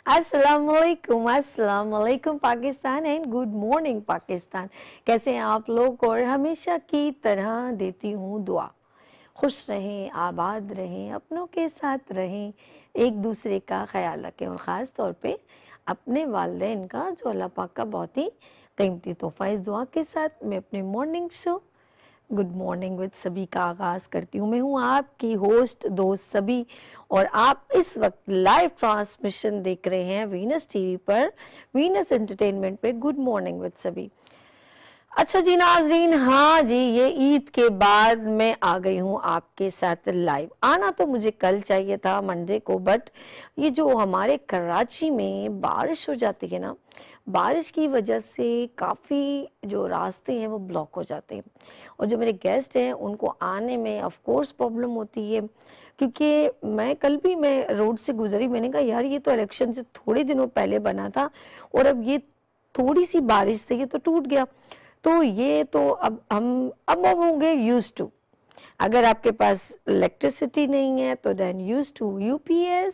अस्सलाम वालेकुम Pakistan and good morning Pakistan. कैसे हैं आप लोग? और हमेशा की तरह देती हूँ दुआ, खुश रहें, आबाद रहें, अपनों के साथ रहें, एक दूसरे का ख्याल रखें और ख़ास तौर पे अपने वालिदैन का, जो अल्लाह पाक का बहुत ही कीमती तोहफ़ा। इस दुआ के साथ मैं अपने morning show good morning with सभी का आगाज़ करती हूँ। मैं हूँ आपकी होस्ट दोस्त सभी, और आप इस वक्त लाइव ट्रांसमिशन देख रहे हैं वीनस टीवी पर, वीनस एंटरटेनमेंट पे गुड मॉर्निंग विद सभी। अच्छा जी नाज़रीन, हाँ जी, ये ईद के बाद मैं आ गई हूँ आपके साथ लाइव। आना तो मुझे कल चाहिए था मंडे को, बट ये जो हमारे कराची में बारिश हो जाती है ना, बारिश की वजह से काफ़ी जो रास्ते हैं वो ब्लॉक हो जाते हैं, और जो मेरे गेस्ट हैं उनको आने में ऑफ कोर्स प्रॉब्लम होती है। क्योंकि मैं रोड से गुजरी, मैंने कहा यार ये तो इलेक्शन से थोड़े दिनों पहले बना था, और अब ये थोड़ी सी बारिश से ये तो टूट गया। तो ये तो अब हम होंगे यूज टू। अगर आपके पास इलेक्ट्रिसिटी नहीं है तो then use to UPS,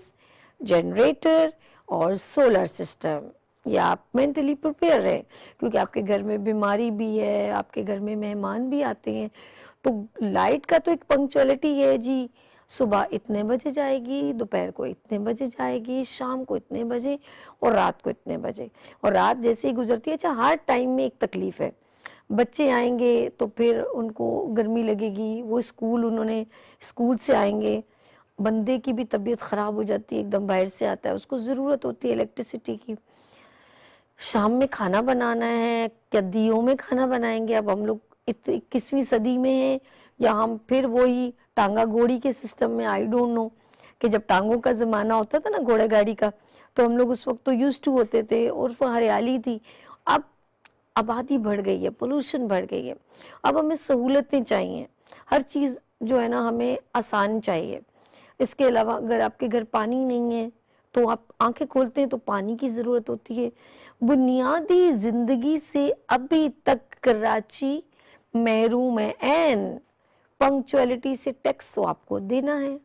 generator और सोलर सिस्टम, या आप मेंटली प्रिपेयर हैं, क्योंकि आपके घर में बीमारी भी है, आपके घर में मेहमान भी आते हैं। तो लाइट का तो एक पंक्चुअलिटी है जी, सुबह इतने बजे जाएगी, दोपहर को इतने बजे जाएगी, शाम को इतने बजे, और रात को इतने बजे। और रात जैसे ही गुजरती है, अच्छा हर टाइम में एक तकलीफ है, बच्चे आएंगे तो फिर उनको गर्मी लगेगी, वो उन्होंने स्कूल से आएंगे, बंदे की भी तबीयत ख़राब हो जाती है, एकदम बाहर से आता है, उसको ज़रूरत होती है इलेक्ट्रिसिटी की। शाम में खाना बनाना है, क्या दियों में खाना बनाएंगे? अब हम लोग 21वीं सदी में हैं, या हम फिर वही टांगा घोड़ी के सिस्टम में? I don't know. कि जब टांगों का ज़माना होता था ना, घोड़ा गाड़ी का, तो हम लोग उस वक्त तो यूज टू होते थे, और वो हरियाली थी। अब आबादी बढ़ गई है, पोल्यूशन बढ़ गई है, अब हमें सहूलतें चाहिए, हर चीज़ जो है ना हमें आसान चाहिए। इसके अलावा अगर आपके घर पानी नहीं है तो आप आंखें खोलते हैं तो पानी की ज़रूरत होती है। बुनियादी ज़िंदगी से अभी तक कराची महरूम है। एंड पंक्चुअलिटी से टैक्स तो आपको देना है,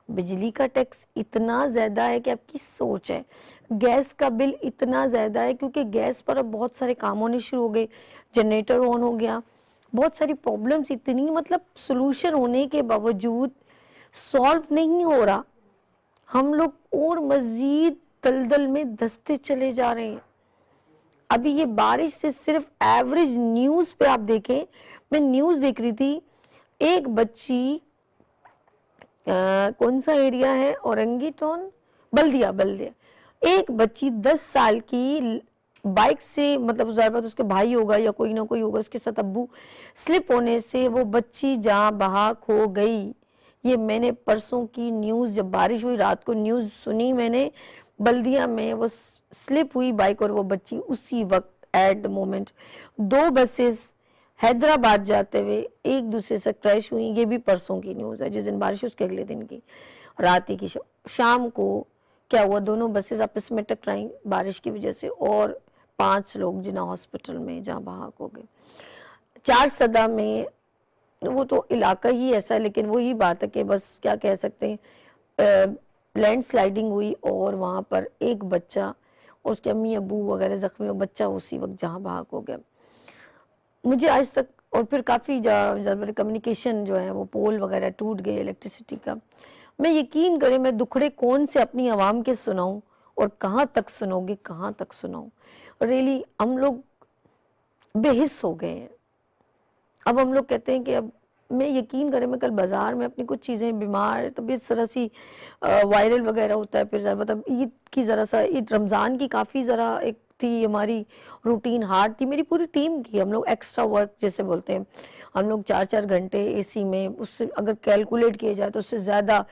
बिजली का टैक्स इतना ज़्यादा है कि आपकी सोच है, गैस का बिल इतना ज़्यादा है क्योंकि गैस पर अब बहुत सारे काम होने शुरू हो गए, जनरेटर ऑन हो गया, बहुत सारी प्रॉब्लम्स इतनी, मतलब सोल्यूशन होने के बावजूद सॉल्व नहीं हो रहा। हम लोग और मज़ीद दलदल में धंसते चले जा रहे हैं। अभी ये बारिश से सिर्फ एवरेज न्यूज़ पे आप देखें, मैं न्यूज़ देख रही थी, एक बच्ची कौन सा एरिया है, औरंगी टोन, बल्दिया बल्दिया, एक बच्ची 10 साल की बाइक से, मतलब ज़ाहिर बात उसके भाई होगा या कोई ना कोई होगा उसके साथ अब्बू, स्लिप होने से वो बच्ची जहाँ बहाक हो गई। ये मैंने परसों की न्यूज़, जब बारिश हुई रात को न्यूज़ सुनी मैंने, बल्दिया में वो स्लिप हुई बाइक, और वो बच्ची उसी वक्त एट द मोमेंट, दो बसेस हैदराबाद जाते हुए एक दूसरे से क्रैश हुई। ये भी परसों की न्यूज़ है, जिस दिन बारिश उसके अगले दिन की रात ही की शाम को क्या हुआ, दोनों बसेस आपस में टकराई बारिश की वजह से, और 5 लोग जिन्हें हॉस्पिटल में जहाँ बहाक हो गए। 4 सदा में, वो तो इलाका ही ऐसा है, लेकिन वही बात है कि बस क्या कह सकते हैं, लैंड स्लाइडिंग हुई और वहाँ पर एक बच्चा, उसके अम्मी अबू वगैरह जख्मी, और बच्चा उसी वक्त जहाँ बहाक हो गया। मुझे आज तक, और फिर काफ़ी ज़्यादा कम्युनिकेशन जो है वो पोल वगैरह टूट गए इलेक्ट्रिसिटी का। मैं यकीन करें, मैं दुखड़े कौन से अपनी आवाम के सुनाऊं, और कहाँ तक सुनोगे, कहाँ तक सुनाऊं। रियली हम लोग बेहिस हो गए हैं। अब हम लोग कहते हैं कि अब, मैं यकीन करें, मैं कल बाज़ार में अपनी कुछ चीज़ें, बीमार तबीयत ज़रा सी वायरल वगैरह होता है, फिर मतलब ईद की ज़रा सा, ईद रमज़ान की काफ़ी ज़रा एक थी हमारी रूटीन हार्ड थी, मेरी पूरी टीम की, हम लोग एक्स्ट्रा वर्क जैसे बोलते हैं, हम लोग 4-4 घंटे एसी में, उससे अगर कैलकुलेट किया जाए तो उससे ज़्यादा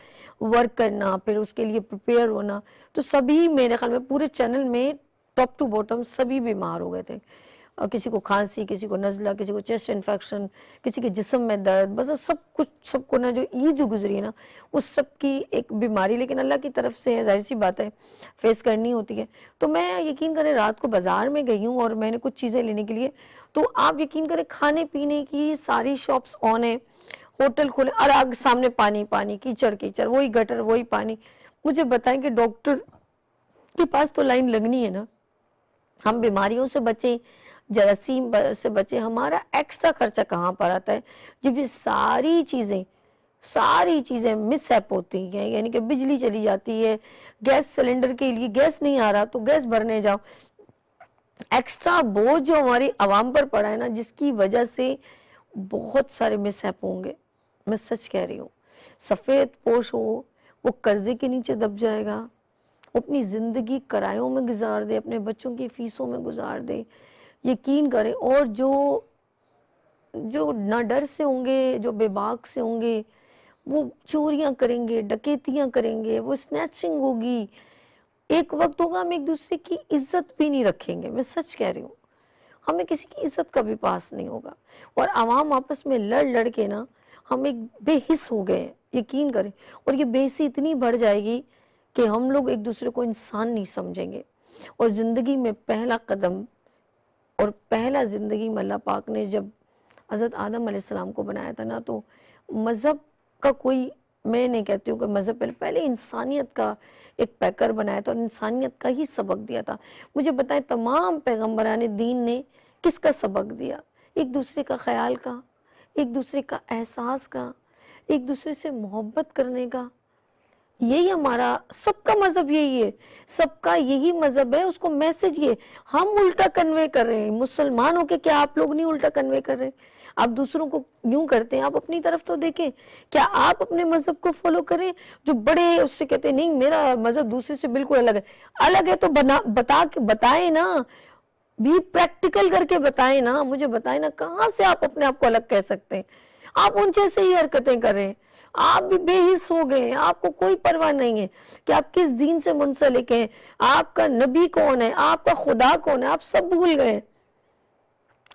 वर्क करना, फिर उसके लिए प्रिपेयर होना। तो सभी मेरे ख्याल में पूरे चैनल में टॉप टू बॉटम सभी बीमार हो गए थे, और किसी को खांसी, किसी को नज़ला, किसी को चेस्ट इन्फेक्शन, किसी के जिस्म में दर्द, बस सब कुछ, सबको ना जो ईद गुजरी ना, उस सब की एक बीमारी, लेकिन अल्लाह की तरफ से है, जाहिर सी बात है, फेस करनी होती है। तो मैं यकीन करें रात को बाज़ार में गई हूँ और मैंने कुछ चीज़ें लेने के लिए, तो आप यकीन करें खाने पीने की सारी शॉप्स ऑन है, होटल खोले, और आग सामने पानी पानी, कीचड़ कीचड़, वही गटर, वही पानी। मुझे बताएं कि डॉक्टर के पास तो लाइन लगनी है ना। हम बीमारियों से बचें, जरासीम से बचें, हमारा एक्स्ट्रा खर्चा कहाँ पर आता है जब ये सारी चीज़ें मिसहैप होती हैं। यानी कि बिजली चली जाती है, गैस सिलेंडर के लिए गैस नहीं आ रहा तो गैस भरने जाओ, एक्स्ट्रा बोझ जो हमारी आवाम पर पड़ा है ना, जिसकी वजह से बहुत सारे मिसहैप होंगे। मैं सच कह रही हूँ। सफ़ेद पोश हो वो कर्जे के नीचे दब जाएगा, वो अपनी ज़िंदगी किरायों में गुजार दे, अपने बच्चों की फ़ीसों में गुजार दे, यकीन करें। और जो ना डर से होंगे, जो बेबाक से होंगे, वो चोरियां करेंगे, डकैतियां करेंगे, वो स्नैचिंग होगी। एक वक्त होगा हम एक दूसरे की इज्जत भी नहीं रखेंगे। मैं सच कह रही हूँ, हमें किसी की इज्जत का भी पास नहीं होगा। और आवाम आपस में लड़ लड़ के ना हम एक बेहिस हो गए, यकीन करें। और ये बेहिसी इतनी बढ़ जाएगी कि हम लोग एक दूसरे को इंसान नहीं समझेंगे। और ज़िंदगी में पहला कदम और पहला ज़िंदगी में अल्लाह पाक ने जब हज़रत आदम अलैहिस्सलाम को बनाया था ना, तो मज़हब का कोई, मैं नहीं कहती हूँ कि मज़हब, पहले इंसानियत का एक पैकर बनाया था और इंसानियत का ही सबक दिया था। मुझे बताएं, तमाम पैगम्बरान दीन ने किसका सबक दिया? एक दूसरे का ख्याल का, एक दूसरे का एहसास का, एक दूसरे से मोहब्बत करने का। यही हमारा सबका मजहब यही है, सबका यही मजहब है। उसको मैसेज ये हम उल्टा कन्वे कर रहे हैं। मुसलमान होके क्या आप लोग नहीं उल्टा कन्वे कर रहे? आप दूसरों को यूं करते हैं, आप अपनी तरफ तो देखें। क्या आप अपने मजहब को फॉलो करें? जो बड़े उससे कहते हैं नहीं मेरा मजहब दूसरे से बिल्कुल अलग है तो बताएं ना, भी प्रैक्टिकल करके बताएं ना, मुझे बताएं ना, कहाँ से आप अपने आप को अलग कह सकते हैं? आप उन जैसे ही हरकतें कर रहे हैं, आप भी बेहिस हो गए हैं, आपको कोई परवाह नहीं है कि आप किस दीन से मुंसलिक हैं, आपका नबी कौन है, आपका खुदा कौन है, आप सब भूल गए।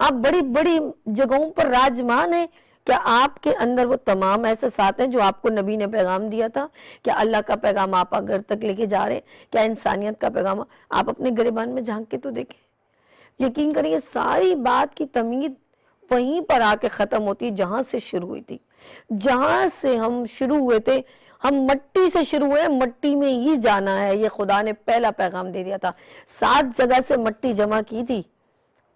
आप बड़ी बड़ी जगहों पर राजमान हैं, क्या आपके अंदर वो तमाम ऐसे साथ हैं जो आपको नबी ने पैगाम दिया था? क्या अल्लाह का पैगाम आप घर तक लेके जा रहे हैं? क्या इंसानियत का पैगाम? आप अपने गिरबान में झांक के तो देखें। यकीन करिए सारी बात की तमीद वहीं पर आके खत्म होती है जहां से शुरू हुई थी, जहां से हम शुरू हुए थे। हम मट्टी से शुरू हुए, मट्टी में ही जाना है, ये खुदा ने पहला पैगाम दे दिया था। 7 जगह से मट्टी जमा की थी,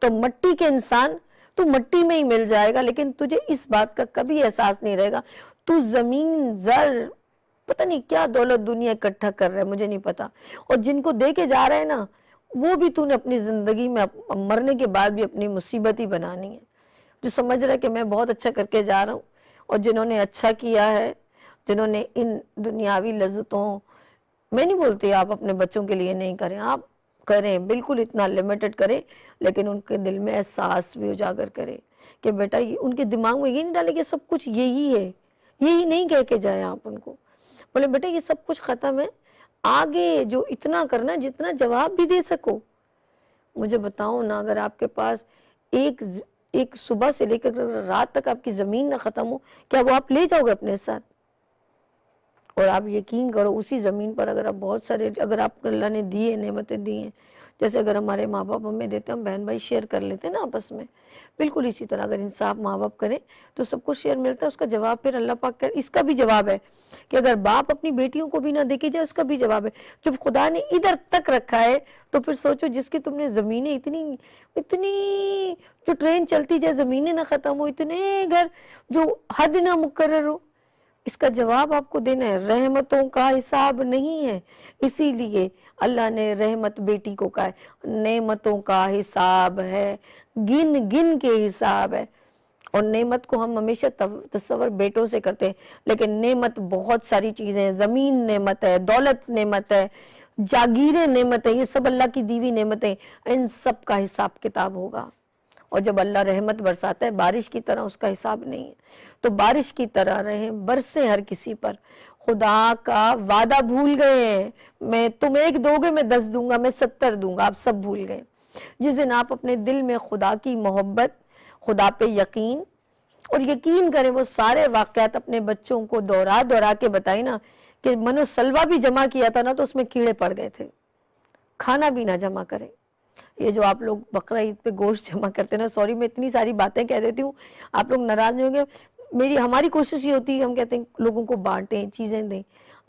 तो मट्टी के इंसान तू मट्टी में ही मिल जाएगा, लेकिन तुझे इस बात का कभी एहसास नहीं रहेगा। तू जमीन जर पता नहीं क्या दौलत दुनिया इकट्ठा कर रहा है, मुझे नहीं पता। और जिनको दे के जा रहे हैं ना, वो भी तूने अपनी जिंदगी में मरने के बाद भी अपनी मुसीबत ही बनानी है। जो समझ रहा है कि मैं बहुत अच्छा करके जा रहा हूँ, और जिन्होंने अच्छा किया है, जिन्होंने इन दुनियावी लज्जतों, मैं नहीं बोलती आप अपने बच्चों के लिए नहीं करें, आप करें, बिल्कुल इतना लिमिटेड करें, लेकिन उनके दिल में एहसास भी उजागर करें कि बेटा ये, उनके दिमाग में ये नहीं डाले कि सब कुछ यही है, यही नहीं कह के जाए आप उनको। बोले बेटा ये सब कुछ खत्म है, आगे जो इतना करना जितना जवाब भी दे सको। मुझे बताओ ना, अगर आपके पास एक सुबह से लेकर रात तक आपकी जमीन ना खत्म हो, क्या वो आप ले जाओगे अपने साथ? और आप यकीन करो उसी ज़मीन पर अगर आप बहुत सारे, अगर आपको अल्लाह ने दी है, नेमतें दी हैं, जैसे अगर हमारे माँ बाप हमें देते हैं, हम बहन भाई शेयर कर लेते हैं ना आपस में, बिल्कुल इसी तरह अगर इंसाफ माँ बाप करें तो सबको शेयर मिलता है। उसका जवाब फिर अल्लाह पाक का इसका भी जवाब है कि अगर बाप अपनी बेटियों को भी ना देखे जाए, उसका भी जवाब है। जब खुदा ने इधर तक रखा है तो फिर सोचो जिसकी तुमने ज़मीनें इतनी इतनी, जो ट्रेन चलती जाए ज़मीनें ना ख़त्म हो, इतने घर जो हद ना मुकर्रर हो, इसका जवाब आपको देना है। रहमतों का हिसाब नहीं है, इसीलिए अल्लाह ने रहमत बेटी को कहा है। नेमतों का हिसाब है, गिन गिन के हिसाब है। और नेमत को हम हमेशा तस्वर बेटों से करते हैं, लेकिन नेमत बहुत सारी चीजें हैं। जमीन नेमत है, दौलत नेमत है, जागीरें नेमत है, ये सब अल्लाह की दी हुई नेमतें, इन सब का हिसाब किताब होगा। और जब अल्लाह रहमत बरसाता है बारिश की तरह, उसका हिसाब नहीं है, तो बारिश की तरह रहे, बरसे हर किसी पर। खुदा का वादा भूल गए हैं, मैं तुम 1 दोगे मैं 10 दूंगा, मैं 70 दूंगा, आप सब भूल गए। जिस दिन आप अपने दिल में खुदा की मोहब्बत, खुदा पे यकीन, और यकीन करें वो सारे वाकयात अपने बच्चों को दोहरा दोहरा के बताए ना, कि मनो सलवा भी जमा किया था ना तो उसमें कीड़े पड़ गए थे, खाना भी ना जमा करें। ये जो आप लोग बकरा ईद पे गोश्त जमा करते हैं ना, सॉरी मैं इतनी सारी बातें कह देती हूँ, आप लोग नाराज नहीं होंगे। हमारी कोशिश ये होती है, हम कहते हैं लोगों को बांटें, चीजें दें।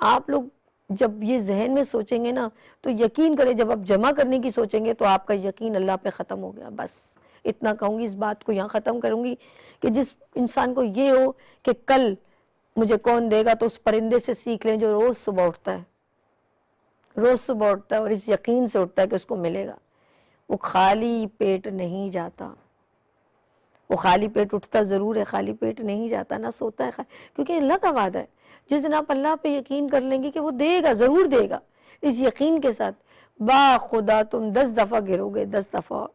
आप लोग जब ये जहन में सोचेंगे ना, तो यकीन करें जब आप जमा करने की सोचेंगे तो आपका यकीन अल्लाह पे ख़त्म हो गया। बस इतना कहूँगी, इस बात को यहाँ ख़त्म करूँगी कि जिस इंसान को ये हो कि कल मुझे कौन देगा, तो उस परिंदे से सीख लें जो रोज़ सुबह उठता है, रोज़ सुबह उठता है और इस यकीन से उठता है कि उसको मिलेगा। वो खाली पेट नहीं जाता, वो खाली पेट उठता ज़रूर है, खाली पेट नहीं जाता, ना सोता है, क्योंकि अल्लाह का वादा है। जिस दिन आप अल्लाह पे यकीन कर लेंगे कि वो देगा, ज़रूर देगा, इस यकीन के साथ बा खुदा तुम 10 दफ़ा गिरोगे, 10 दफ़ा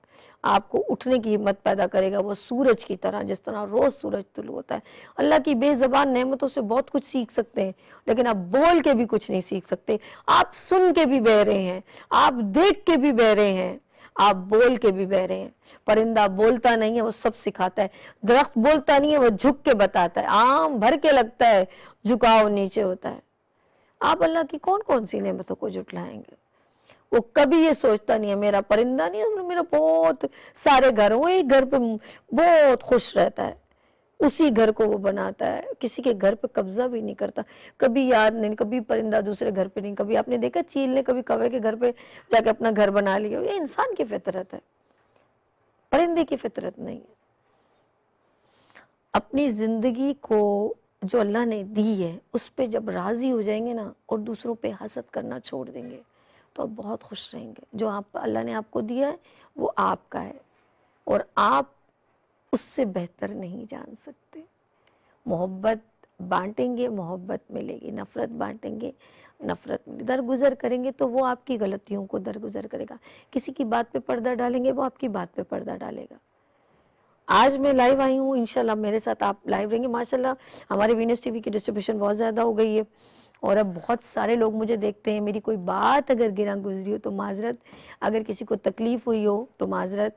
आपको उठने की हिम्मत पैदा करेगा वो सूरज की तरह, जिस तरह रोज़ सूरज तुलू होता है। अल्लाह की बेज़बान नेमतों से बहुत कुछ सीख सकते हैं, लेकिन आप बोल के भी कुछ नहीं सीख सकते। आप सुन के भी बहरे हैं, आप देख के भी बहरे हैं, आप बोल के भी बहरे हैं। परिंदा बोलता नहीं है, वो सब सिखाता है। दरख्त बोलता नहीं है, वो झुक के बताता है। आम भर के लगता है, झुकाव नीचे होता है। आप अल्लाह की कौन कौन सी नेमतों को जुटलाएंगे? वो कभी ये सोचता नहीं है मेरा परिंदा नहीं है, मेरा बहुत सारे घर, वो एक घर पे बहुत खुश रहता है, उसी घर को वो बनाता है, किसी के घर पे कब्जा भी नहीं करता। कभी याद नहीं, कभी परिंदा दूसरे घर पे नहीं। कभी आपने देखा चील ने कभी कौवे के घर पे जाके अपना घर बना लिया? ये इंसान की फितरत है, परिंदे की फितरत नहीं है। अपनी जिंदगी को जो अल्लाह ने दी है उस पे जब राजी हो जाएंगे ना, और दूसरों पे हसद करना छोड़ देंगे, तो आप बहुत खुश रहेंगे। जो आप अल्लाह ने आपको दिया है वो आपका है, और आप उससे बेहतर नहीं जान सकते। मोहब्बत बांटेंगे, मोहब्बत मिलेगी। नफ़रत बांटेंगे, नफ़रत मिलेगी। दरगुजर करेंगे तो वो आपकी गलतियों को दरगुजर करेगा। किसी की बात पे पर्दा डालेंगे, वो आपकी बात पे पर्दा डालेगा। आज मैं लाइव आई हूँ, इंशाल्लाह मेरे साथ आप लाइव रहेंगे। माशाल्लाह हमारे वीनस टीवी की डिस्ट्रीब्यूशन बहुत ज़्यादा हो गई है, और अब बहुत सारे लोग मुझे देखते हैं। मेरी कोई बात अगर गिरा गुजरी हो तो माजरत, अगर किसी को तकलीफ़ हुई हो तो माजरत।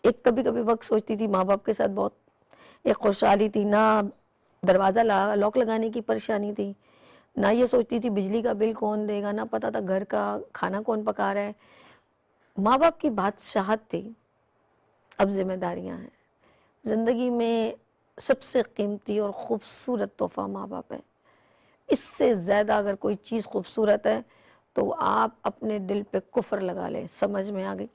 एक कभी कभी वक्त सोचती थी माँ बाप के साथ बहुत एक खुशहाली थी, ना दरवाज़ा लॉक लगाने की परेशानी थी, ना ये सोचती थी बिजली का बिल कौन देगा, ना पता था घर का खाना कौन पका रहा है। माँ बाप की बादशाहत थी, अब जिम्मेदारियाँ हैं। ज़िंदगी में सबसे कीमती और ख़ूबसूरत तोहफ़ा माँ बाप है। इससे ज़्यादा अगर कोई चीज़ खूबसूरत है तो आप अपने दिल पे कुफ्र लगा लें। समझ में आ गई?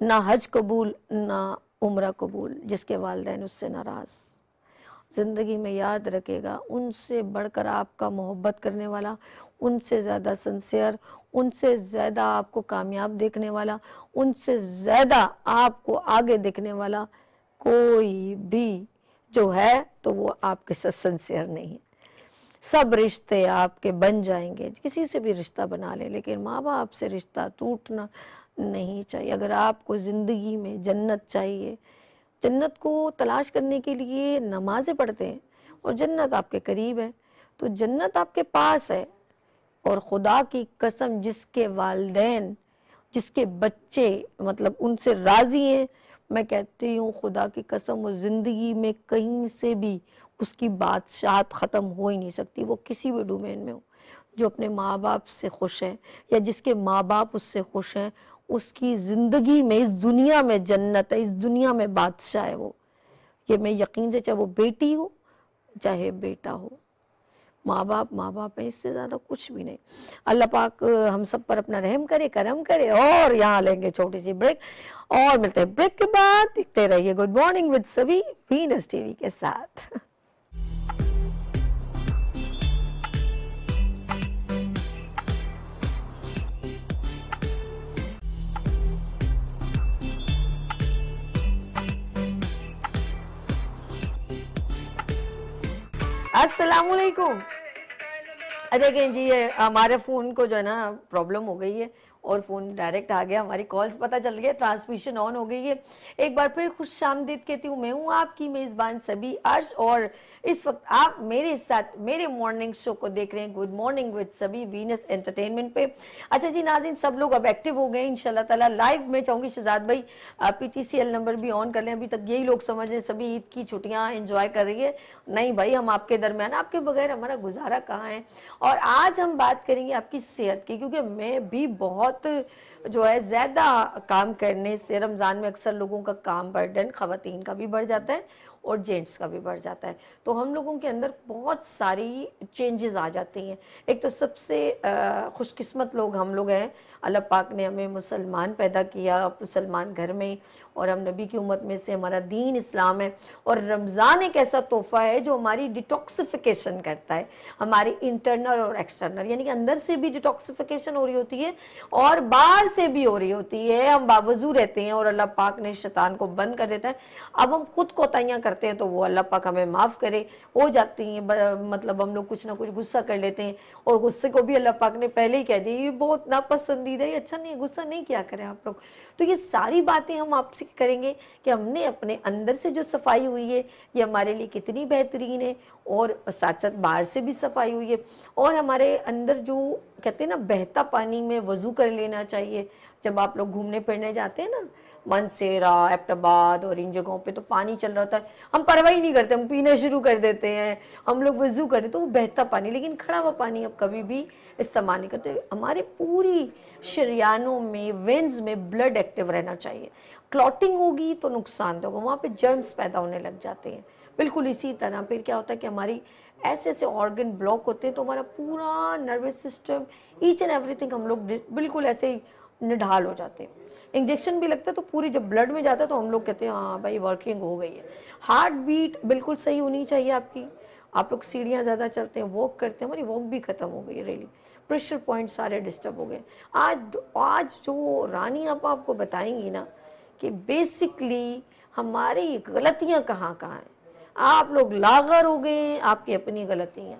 ना हज कबूल, ना उम्रा कबूल, जिसके वालिदैन उससे नाराज़। ज़िंदगी में याद रखेगा, उनसे बढ़कर आपका मोहब्बत करने वाला, उनसे ज़्यादा सिंसियर, उनसे ज़्यादा आपको कामयाब देखने वाला, उनसे ज़्यादा आपको आगे देखने वाला कोई भी जो है तो वो आपके साथ सिंसियर नहीं है। सब रिश्ते आपके बन जाएंगे, किसी से भी रिश्ता बना ले, लेकिन माँ बाप से रिश्ता टूटना नहीं चाहिए। अगर आपको ज़िंदगी में जन्नत चाहिए, जन्नत को तलाश करने के लिए नमाज़ें पढ़ते हैं और जन्नत आपके करीब है, तो जन्नत आपके पास है। और खुदा की कसम, जिसके वालिदैन, जिसके बच्चे मतलब उनसे राज़ी हैं, मैं कहती हूँ खुदा की कसम, वो ज़िंदगी में कहीं से भी उसकी बादशाहत ख़त्म हो ही नहीं सकती, वो किसी भी डोमेन में हो। जो अपने माँ बाप से खुश है या जिसके माँ बाप उससे खुश हैं, उसकी ज़िंदगी में, इस दुनिया में जन्नत है, इस दुनिया में बादशाह है वो। ये मैं यकीन से, चाहे वो बेटी हो चाहे बेटा हो, माँ बाप है, इससे ज़्यादा कुछ भी नहीं। अल्लाह पाक हम सब पर अपना रहम करे, करम करे। और यहाँ लेंगे छोटी सी ब्रेक, और मिलते हैं ब्रेक के बाद। देखते रहिए गुड मॉर्निंग विद सभी वीनस टीवी के साथ। अस्सलामुअलैकुम। देखें जी, ये हमारे फ़ोन को जो है ना प्रॉब्लम हो गई है और फ़ोन डायरेक्ट आ गया, हमारी कॉल्स पता चल गया, ट्रांसमिशन ऑन हो गई है। एक बार फिर खुशामदीद कहती हूँ। मैं हूँ आपकी मेज़बान सभी अर्श, और इस वक्त आप मेरे साथ मेरे मॉर्निंग शो को देख रहे हैं गुड मॉर्निंग विद सभी वीनस एंटरटेनमेंट पे। अच्छा जी नाज़रीन, सब लोग अब एक्टिव हो गए इंशाल्लाह ताला। लाइव में चाहूँगी शहजाद भाई PTCL नंबर भी ऑन कर लें। अभी तक यही लोग समझ रहे सभी ईद की छुट्टियाँ एंजॉय कर रही है। नहीं भाई, हम आपके दरमियान, आपके बगैर हमारा गुजारा कहाँ है। और आज हम बात करेंगे आपकी सेहत की, क्योंकि मैं भी बहुत जो है ज़्यादा काम करने से रमज़ान में अक्सर लोगों का काम बर्डन ख़वातीन का भी बढ़ जाता है, और जेंट्स का भी बढ़ जाता है। तो हम लोगों के अंदर बहुत सारी चेंजेस आ जाती हैं। एक तो सबसे खुशकिस्मत लोग हम लोग हैं, अल्लाह पाक ने हमें मुसलमान पैदा किया, मुसलमान घर में, और हम नबी की उम्मत में से, हमारा दीन इस्लाम है। और रमज़ान एक ऐसा तोहफ़ा है जो हमारी डिटॉक्सिफिकेशन करता है, हमारी इंटरनल और एक्सटर्नल, यानी कि अंदर से भी डिटॉक्सिफिकेशन हो रही होती है और बाहर से भी हो रही होती है। हम बावजू रहते हैं और अल्लाह पाक ने शैतान को बंद कर देता है। अब हम खुद कोताहियाँ करते हैं तो वो अल्लाह पाक हमें माफ़ करे, हो जाती हैं। मतलब हम लोग कुछ ना कुछ गुस्सा कर लेते हैं, और गुस्से को भी अल्लाह पाक ने पहले ही कह दिया ये बहुत नापसंदीदा है, अच्छा नहीं है, गुस्सा नहीं किया करें आप लोग। तो ये सारी बातें हम आपसे करेंगे कि हमने अपने अंदर से जो सफाई हुई है ये हमारे लिए कितनी बेहतरीन है, और साथ साथ बाहर से भी सफाई हुई है। और हमारे अंदर जो कहते हैं ना, बहता पानी में वज़ू कर लेना चाहिए। जब आप लोग घूमने फिरने जाते हैं ना, मनसेरा, एबटाबाद और इन जगहों पे, तो पानी चल रहा होता है, हम परवाह ही नहीं करते, हम पीना शुरू कर देते हैं, हम लोग वज़ू करें तो वो बहता पानी, लेकिन खड़ा हुआ पानी आप कभी भी इस्तेमाल नहीं करते। हमारे पूरी शरियानों में, वेन्स में ब्लड एक्टिव रहना चाहिए। क्लॉटिंग होगी तो नुकसान होगा, वहाँ पे जर्म्स पैदा होने लग जाते हैं। बिल्कुल इसी तरह फिर क्या होता है कि हमारी ऐसे ऐसे ऑर्गन ब्लॉक होते हैं, तो हमारा पूरा nervous system, each and everything, हम लोग बिल्कुल ऐसे ही निढाल हो जाते हैं। इंजेक्शन भी लगता है तो पूरी जब ब्लड में जाता है तो हम लोग कहते हैं हाँ भाई वर्किंग हो गई है। हार्ट बीट बिल्कुल सही होनी चाहिए आपकी। आप लोग सीढ़ियाँ ज़्यादा चलते हैं, वॉक करते हैं, हमारी वॉक भी ख़त्म हो गई है रियली। प्रेशर पॉइंट सारे डिस्टर्ब हो गए। आज जो रानी आपको बताएंगी ना कि बेसिकली हमारी गलतियाँ कहाँ कहाँ हैं। आप लोग लागर हो गए, आपकी अपनी गलतियाँ।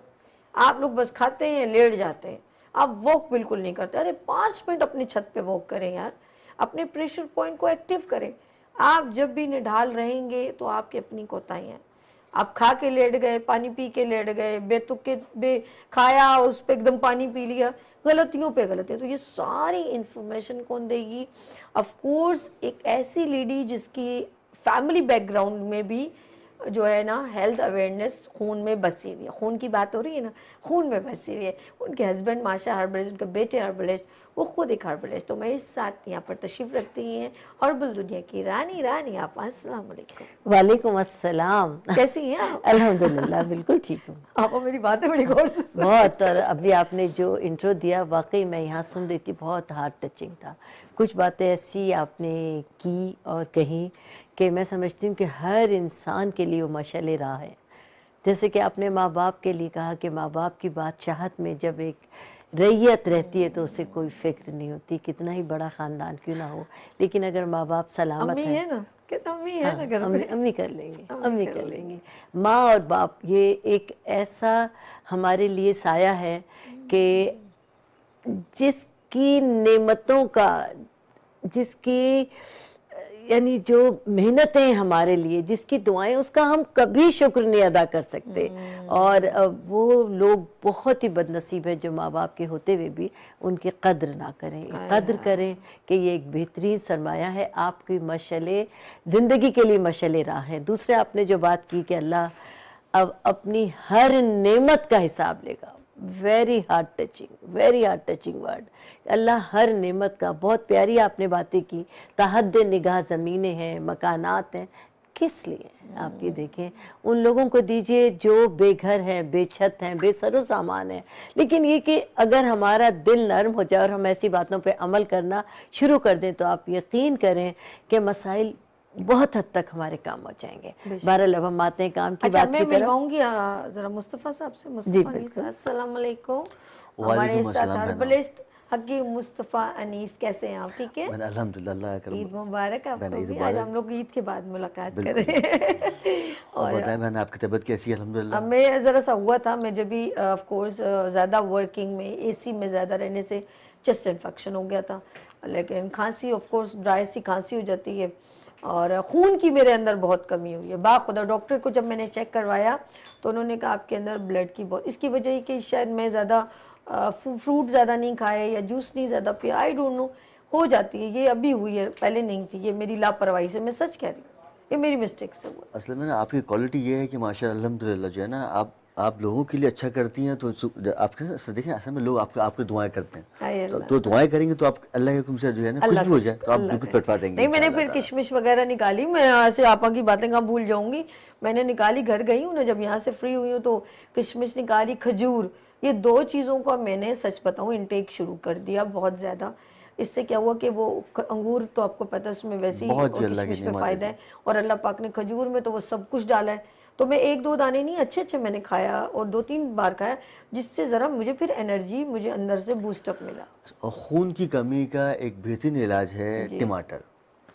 आप लोग बस खाते हैं, लेट जाते हैं, आप वॉक बिल्कुल नहीं करते। अरे 5 मिनट अपनी छत पे वॉक करें यार, अपने प्रेशर पॉइंट को एक्टिव करें। आप जब भी निढाल रहेंगे तो आपकी अपनी कोताही है। आप खा के लेट गए, पानी पी के लेट गए, बेतुके बे खाया, उस पर एकदम पानी पी लिया, गलतियों पे गलतियाँ। तो ये सारी इंफॉर्मेशन कौन देगी? ऑफ कोर्स एक ऐसी लेडी जिसकी फैमिली बैकग्राउंड में भी जो है ना हेल्थ अवेयरनेस खून में बसी हुई है। खून की बात हो रही है ना, खून में बसी हुई है। उनके हस्बैंड माशा हर्बलिस्ट, उनके बेटे हर्बलिस्ट, वो खुद एक हर्बलिस्ट। तो मैं इस साथ यहाँ पर तशरीफ़ रखती हैं हर्बल दुनिया की रानी आप। अस्सलाम वालेकुम। वालेकुम अस्सलाम। कैसी हैं आप? अल्हम्दुलिल्लाह बिल्कुल ठीक हूँ। आप मेरी बातें बड़ी गौर से बहुत। और अभी आपने जो इंट्रो दिया वाकई मैं यहाँ सुन रही थी, बहुत हार्ट टचिंग था। कुछ बातें ऐसी आपने की और कही कि मैं समझती हूँ कि हर इंसान के लिए वो मशाल राह है। जैसे कि आपने माँ बाप के लिए कहा कि माँ बाप की बादशाहत में जब एक रैयत रहती है तो उसे कोई फिक्र नहीं होती, कितना ही बड़ा ख़ानदान क्यों ना हो, लेकिन अगर माँ बाप सलामत है ना, कितना अम्मी है ना घर में। अम्मी कर लेंगे, अम्मी कर लेंगे। माँ और बाप ये एक ऐसा हमारे लिए साया है कि जिसकी नेमतों का, जिसकी यानी जो मेहनतें हमारे लिए, जिसकी दुआएं, उसका हम कभी शुक्र नहीं अदा कर सकते। और वो लोग बहुत ही बदनसीब है जो माँ बाप के होते हुए भी उनकी कद्र ना करें। कद्र करें कि ये एक बेहतरीन सरमाया है, आपकी मशले ज़िंदगी के लिए मशले राह है। दूसरे आपने जो बात की कि अल्लाह अब अपनी हर नेमत का हिसाब लेगा, वेरी हार्ट टचिंग वर्ड। अल्लाह हर नेमत का, बहुत प्यारी आपने बातें की। तहद निगाह ज़मीनें हैं, मकानात हैं, किस लिए आप ये देखें, उन लोगों को दीजिए जो बेघर हैं, बेछत हैं, बेसरो सामान है। लेकिन ये कि अगर हमारा दिल नरम हो जाए और हम ऐसी बातों पे अमल करना शुरू कर दें तो आप यकीन करें कि मसाइल बहुत हद तक हमारे काम हो जाएंगे। बहरहाल अब हम आते हैं काम की बात की तरफ। मैं मिलवाऊंगी जरा मुस्तफ़ा साहब से। मुस्तफ़ा, अस्सलाम वालेकुम। हमारे साथ हर्बलिस्ट हकीम मुस्तफ़ा अनीस, कैसे हैं आप? ठीक है, अल्हम्दुलिल्लाह। ईद मुबारक आपको भी। आज हम लोग ईद के बाद मुलाकात कर रहे हैं। और बताएं मैंने, आपकी तबीयत कैसी है? अल्हम्दुलिल्लाह। मैं ज़रा सा हुआ था, मैं जब भी ऑफ कोर्स ज़्यादा वर्किंग में एसी में ज़्यादा रहने से चेस्ट इन्फेक्शन हो गया था, लेकिन खांसी ऑफ कोर्स ड्राई सी खांसी हो जाती है, और खून की मेरे अंदर बहुत कमी हुई है। बाखुदा डॉक्टर को जब मैंने चेक करवाया तो उन्होंने कहा आपके अंदर ब्लड की बहुत, इसकी वजह है कि शायद मैं ज़्यादा फ्रूट ज़्यादा नहीं खाए या जूस नहीं ज़्यादा पिया, आई डोंट नो, हो जाती है। ये अभी हुई है, पहले नहीं थी। ये मेरी लापरवाही से, मैं सच कह रही हूँ, ये मेरी मिस्टेक से हुआ। असल में ना आपकी क्वालिटी ये है कि माशाल्लाह अल्हम्दुलिल्लाह जो है ना, आप आप लोगों के लिए अच्छा करती हैं तो आपके देखिए असल में लोग आपके दुआएं करते हैं, हाय तो अल्लाह। दुआएं करेंगे तो आप अल्लाह के हुक्म से जो है ना कुछ अल्लाह भी हो का जाए शुक्र, तो आप अल्लाह बिल्कुल का फटफाटेंगे नहीं, मैंने इंशाअल्लाह फिर ताला। किशमिश वगैरह निकाली, मैं यहाँ से आपा की बातें कहाँ भूल जाऊंगी, मैंने निकाली, घर गई हूँ ना जब यहाँ से फ्री हुई हूँ तो किशमिश निकाली, खजूर, ये 2 चीज़ों का मैंने सच बताऊँ इनटेक शुरू कर दिया बहुत ज़्यादा। इससे क्या हुआ कि वो अंगूर तो आपको पता है उसमें वैसे ही, बहुत जी और अल्लाह की किशमिश में नेमत है फ़ायदा जी। है, और अल्लाह पाक ने खजूर में तो वो सब कुछ डाला है। तो मैं 1-2 दाने नहीं, अच्छे-अच्छे मैंने खाया और 2-3 बार खाया, जिससे ज़रा मुझे फिर एनर्जी मुझे अंदर से बूस्टअप मिला। और खून की कमी का एक बेहतरीन इलाज है जी। टमाटर।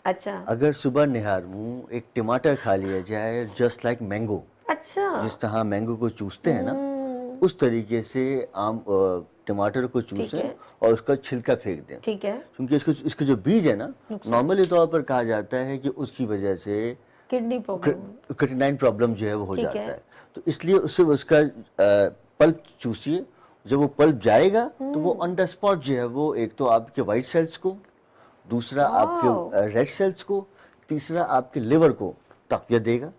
अच्छा, अगर सुबह निहार मुँह एक टमाटर खा लिया जाए जस्ट लाइक मैंगो, अच्छा। जिस तरह मैंगो को चूसते हैं ना हुँ, उस तरीके से टमाटर को ठीक चूसें है, और उसका छिलका फेंक दें, ठीक है। क्योंकि इसके जो बीज है ना, नुकसान, नॉर्मली तौर पर कहा जाता है कि उसकी वजह से किडनी प्रॉब्लम, क्रिटिनाइन प्रॉब्लम जो है वो हो ठीक जाता है। है। तो इसलिए उससे उसका पल्प चूसिए। जब वो पल्प जाएगा तो वो ऑन द स्पॉट जो है वो एक तो आपके वाइट सेल्स को, दूसरा आपके वाओ! रेड सेल्स को, तीसरा आपके लिवर को तक़वियत देगा।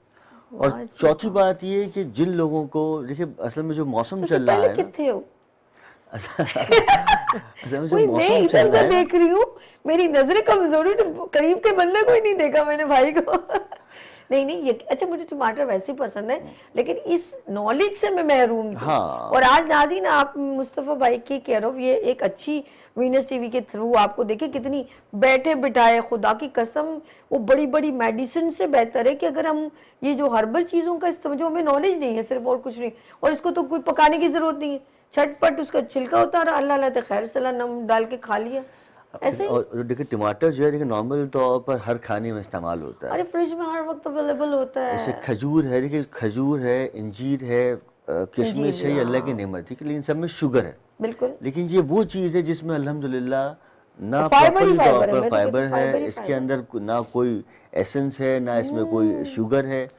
और वाह जी चौथी वाह! बात ये कि जिन लोगों को देखिए असल में जो मौसम ਤੁਸੀਂ चल रहा पहले है ना, कितने हो? असल में जो कोई मैं मौसम इधर चल रहा उधर है ना, देख रही हूँ, मेरी नजरें कमजोर है, तो करीब के बंदे को ही नहीं देखा मैंने भाई को। नहीं नहीं, ये अच्छा, मुझे टमाटर वैसे ही पसंद है, लेकिन इस नॉलेज से मैं महरूम थी। हाँ और आज नाज़रीन आप मुस्तफ़ा भाई की केयर ऑफ, ये एक अच्छी वीनस टीवी के थ्रू आपको देखिए कितनी बैठे बिठाए, खुदा की कसम वो बड़ी बड़ी मेडिसिन से बेहतर है कि अगर हम ये जो हर्बल चीज़ों का इस्तेमाल, जो हमें नॉलेज नहीं है सिर्फ और कुछ नहीं, और इसको तो कोई पकाने की ज़रूरत नहीं है, झटपट उसका छिलका उतारा, अल्लाह अल्लाह खैर सला नमक डाल के खा लिया, ऐसे ही। और देखिए टमाटर जो है देखिए नॉर्मल तौर पर हर खाने में इस्तेमाल होता है। अरे फ्रिज में हर वक्त अवेलेबल होता जैसे है। खजूर है, देखिए खजूर है, इंजीर है, किशमिश जी है, ये अल्लाह की हाँ, नेमत है, लेकिन सब में शुगर है। बिल्कुल। लेकिन ये वो चीज़ है जिसमें अल्हम्दुलिल्लाह ना फाइबर ही प्रॉपरली तौर फाइबर है, पर मैं तो कहती फाइबर हूँ है, फाइबर ही इसके फाइबर। अंदर ना कोई एसेंस है, ना इसमें कोई शुगर है।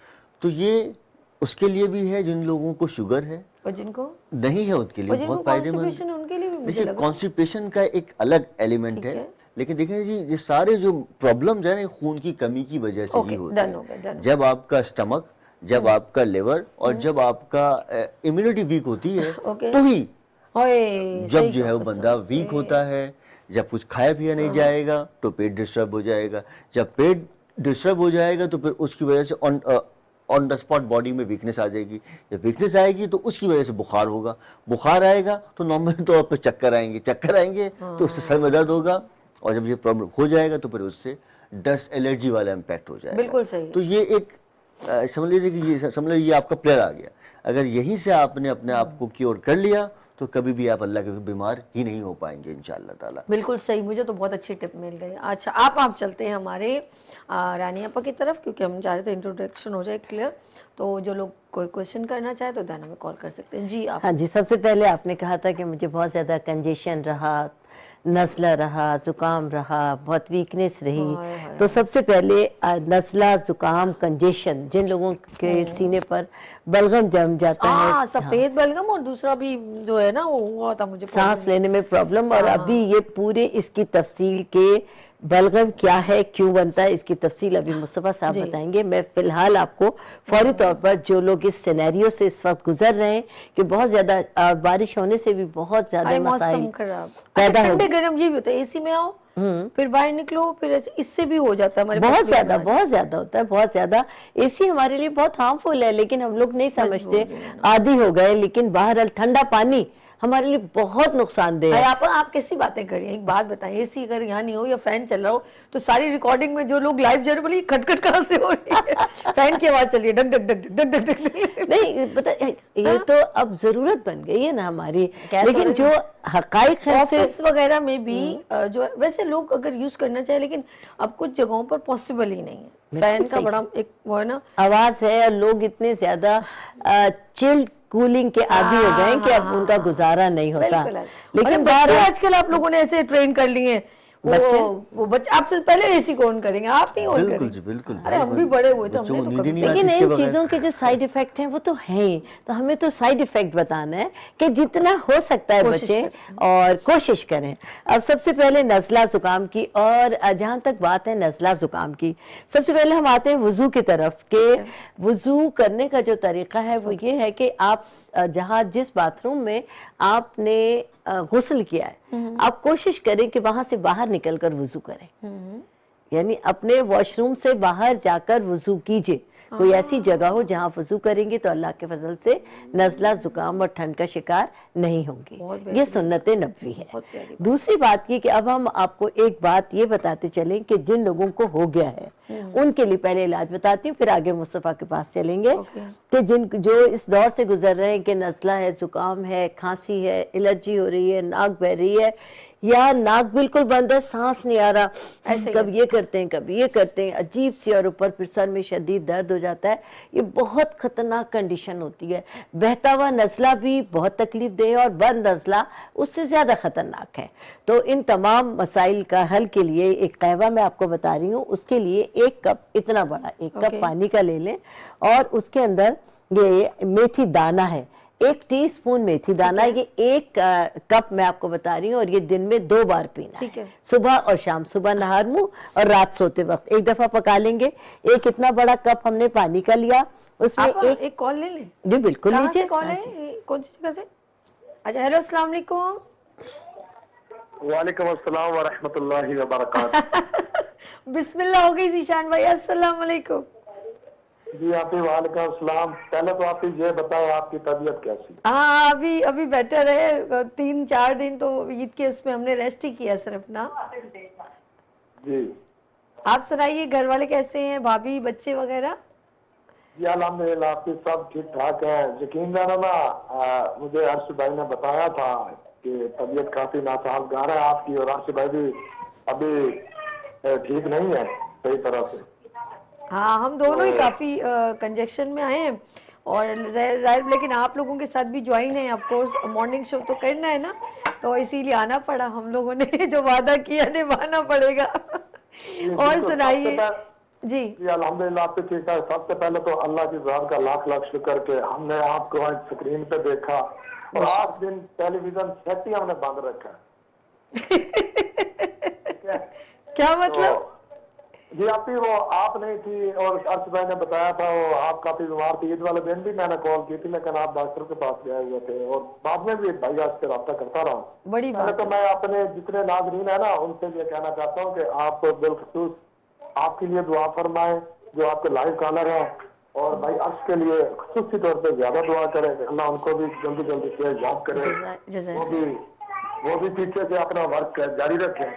तो ये उसके लिए भी है जिन लोगों को शुगर है, और जिनको नहीं है उनके लिए और जिनको बहुत फायदेमंद। कॉन्स्टिपेशन है उनके लिए भी मुझे देखिए लगा। कॉन्स्टिपेशन का एक अलग एलिमेंट ठीक है, है, लेकिन देखिए जी ये सारे जो प्रॉब्लम्स है ना, ये खून की कमी की वजह से ही ओके, होते डन हो गया, हैं। डन। जब आपका स्टमक, जब आपका लिवर और जब आपका इम्यूनिटी वीक होती है ओके, तो ही ओए जब सही जो कहा है वो बंदा कसम वीक से। होता है, जब कुछ खाया पिया नहीं जाएगा तो पेट डिस्टर्ब हो जाएगा, जब पेट डिस्टर्ब हो जाएगा तो फिर उसकी वजह से ऑन द स्पॉट बॉडी में वीकनेस आ जाएगी, जब वीकनेस आएगी तो उसकी वजह से बुखार होगा, बुखार आएगा तो नॉर्मल तौर पर चक्कर आएंगे, चक्कर आएंगे तो उससे सर में दर्द होगा, और जब ये प्रॉब्लम हो जाएगा तो फिर उससे डस्ट एलर्जी वाला इम्पैक्ट हो जाएगा। बिल्कुल सही। तो ये एक समझ लीजिए कि ये समझ लीजिए ये आपका प्लेयर आ गया। अगर यहीं से आपने अपने आप को क्योर कर लिया तो कभी भी आप अल्लाह के बीमार ही नहीं हो पाएंगे इंशाअल्लाह ताला। बिल्कुल सही, मुझे तो बहुत अच्छी टिप मिल गई। अच्छा, आप चलते हैं हमारे रानी आपा की तरफ, क्योंकि हम चाह रहे थे इंट्रोडक्शन हो जाए क्लियर, तो जो लोग कोई क्वेश्चन करना चाहे तो दाना में कॉल कर सकते हैं। जी आप। हाँ जी, सबसे पहले आपने कहा था कि मुझे बहुत ज़्यादा कंजेशन रहा, नज़ला रहा, ज़ुकाम रहा, बहुत वीकनेस हाय, रही। हाय, तो सबसे पहले नज़ला, ज़ुकाम, कंजेशन, जिन लोगों के सीने पर बलगम जम जाता है, सफेद बलगम, और दूसरा भी जो है ना वो हुआ था मुझे सांस लेने में प्रॉब्लम, और अभी ये पूरे इसकी तफसील के बलगम क्या है, क्यों बनता है, इसकी तफसील अभी मुस्तफ़ा साहब जी। बताएंगे। मैं फिलहाल आपको फौरी तौर पर जो लोग इस सिनेरियो से इस वक्त गुजर रहे हैं कि बहुत ज़्यादा बारिश होने से भी बहुत ज़्यादा मसाइल मौसम खराब, पैदा हो, ठंडे गर्म ये भी होता है, एसी में आओ फिर बाहर निकलो, फिर इससे भी हो जाता है हमारे पास बहुत भी ज्यादा बीमारी। बहुत ज्यादा होता है, बहुत ज्यादा। एसी हमारे लिए बहुत हार्मफुल है, लेकिन हम लोग नहीं समझते, आदी हो गए। लेकिन बहरहाल ठंडा पानी हमारे लिए बहुत नुकसानदेह है। आप कैसी बातें कर रही हैं, एक बात बताइए, एसी अगर यहाँ नहीं हो या फैन चल रहा हो तो सारी रिकॉर्डिंग में जो लोग लाइव जा रहे बोले खटखट कहाँ से हो रही है, फैन की आवाज चल रही है, duck duck duck duck duck duck. नहीं पता, ये तो अब जरूरत बन गई है ना हमारी, लेकिन जो हकाइक है ऑफिस वगैरह में भी जो वैसे लोग अगर यूज करना चाहे, लेकिन अब कुछ जगहों पर पॉसिबल ही नहीं है, फैन का बड़ा एक वो है ना आवाज है, और लोग इतने ज्यादा चिल्ड कूलिंग के आदी हो गए कि अब उनका गुजारा नहीं होता। लेकिन बच्चे आजकल आप लोगों ने ऐसे ट्रेन कर लिए हैं, वो बच्चे आपसे पहले एसी कौन करेंगे, आप नहीं ऑन बिल्कुल करेंगे। जी, बिल्कुल। अरे हम भी बड़े हुए थे, बच्चों हमने को तो नींद ही कभी नहीं आती लेकिन इसके इन बगैर। चीज़ों के जो साइड इफेक्ट हैं वो तो हैं ही, तो हमें तो साइड इफेक्ट बताना है कि जितना हो सकता है कोशिश बच्चे और कोशिश करें। अब सबसे पहले नज़ला ज़ुकाम की, और जहाँ तक बात है नज़ला ज़ुकाम की, सबसे पहले हम आते हैं वुज़ू की तरफ कि वुज़ू करने का जो तरीक़ा है वो ये है कि आप जहाँ जिस बाथरूम में आपने गुस्ल किया है, आप कोशिश करें कि वहाँ से बाहर निकल कर वुज़ू करें, यानी अपने वॉशरूम से बाहर जाकर वुज़ू कीजिए। कोई ऐसी जगह हो जहाँ वुज़ू करेंगे तो अल्लाह के फजल से नज़ला ज़ुकाम और ठंड का शिकार नहीं होंगे। ये सुन्नत नबवी है। दूसरी बात ये कि अब हम आपको एक बात ये बताते चलें कि जिन लोगों को हो गया है उनके लिए पहले इलाज बताती हूँ, फिर आगे मुस्तफ़ा के पास चलेंगे कि जो इस दौर से गुजर रहे हैं कि नज़ला है, ज़ुकाम है, खांसी है, एलर्जी हो रही है, नाक बह रही है, या नाक बिल्कुल बंद है, सांस नहीं आ रहा, ऐसे कभी ये करते हैं कभी ये करते हैं, अजीब सी, और ऊपर फिर सर में शदीद दर्द हो जाता है, ये बहुत खतरनाक कंडीशन होती है। बहता हुआ नज़ला भी बहुत तकलीफ दे और बंद नज़ला उससे ज़्यादा ख़तरनाक है। तो इन तमाम मसाइल का हल के लिए एक कहवा मैं आपको बता रही हूँ, उसके लिए एक कप, इतना बड़ा एक कप पानी का ले लें और उसके अंदर ये मेथी दाना है, 1 टीस्पून मेथी दाना, ये 1 कप मैं आपको बता रही हूँ, और ये दिन में 2 बार पीना है, सुबह और शाम, सुबह नहार मुंह और रात सोते वक्त एक दफा पका लेंगे। एक इतना बड़ा कप हमने पानी का लिया, उसमें एक कॉल ले लें। जी बिल्कुल लीजिए। कॉल है, कौन सी जगह से? अच्छा, हेलो, अस्सलाम वालेकुम। वालेकुम अस्सलाम व रहमतुल्लाहि व बरकातहू। बिस्मिल्लाह हो गई जीशान भाई, अस्सलाम वालेकुम। जी आप ही वालेकुम अस्सलाम। पहले तो आप ये बताओ आपकी तबीयत कैसी? हाँ, अभी बेटर है। 3-4 दिन तो ईद के उसमें हमने रेस्ट ही किया सिर्फ ना। जी आप सुनाइए, घर वाले कैसे हैं, भाभी बच्चे वगैरह? जी अल्हम्दुलिल्लाह आपके सब ठीक ठाक है। यकीन जाना ना, मुझे अर्श भाई ने बताया था कि तबीयत काफी नासाजगार है आपकी, और अर्श भाई भी अभी ठीक नहीं है सही तरह से। हाँ, हम दोनों ही काफी कंजेक्शन में आए हैं, और जाहिर, लेकिन आप लोगों के साथ भी ज्वाइन है, ऑफ कोर्स मॉर्निंग शो तो करना है ना, तो इसीलिए आना पड़ा। हम लोगों ने जो वादा किया निभाना पड़ेगा। और सुनाइए जी। जी अल्हम्दुलिल्लाह आपसे ठीक है। सबसे पहले तो अल्लाह की ज़ात का लाख लाख शुक्र के हमने आपको आज स्क्रीन पे देखा, और 8 दिन टेलीविजन सेट ही हमने बंद रखा। क्या मतलब? जी आप ही वो आप नहीं थी, और अर्श भाई ने बताया था वो आप काफी बीमार थी। ईद वाले दिन भी मैंने कॉल की थी, लेकिन आप डॉक्टर के पास गए हुए थे, और बाद में भी भाई आज से रब्ता करता रहा हूँ। बड़ी बात। तो मैं अपने जितने नाज़रीन है ना उनसे ये कहना चाहता हूँ कि आप बिलखुसूस आपके लिए दुआ फरमाएं जो आपके लाइव कॉलर है, और भाई अर्श के लिए खुसूसी तौर पर ज्यादा दुआ करें, अल्लाह उनको भी जल्दी जल्दी से याद करे, वो भी पीछे से अपना वर्क जारी रखें।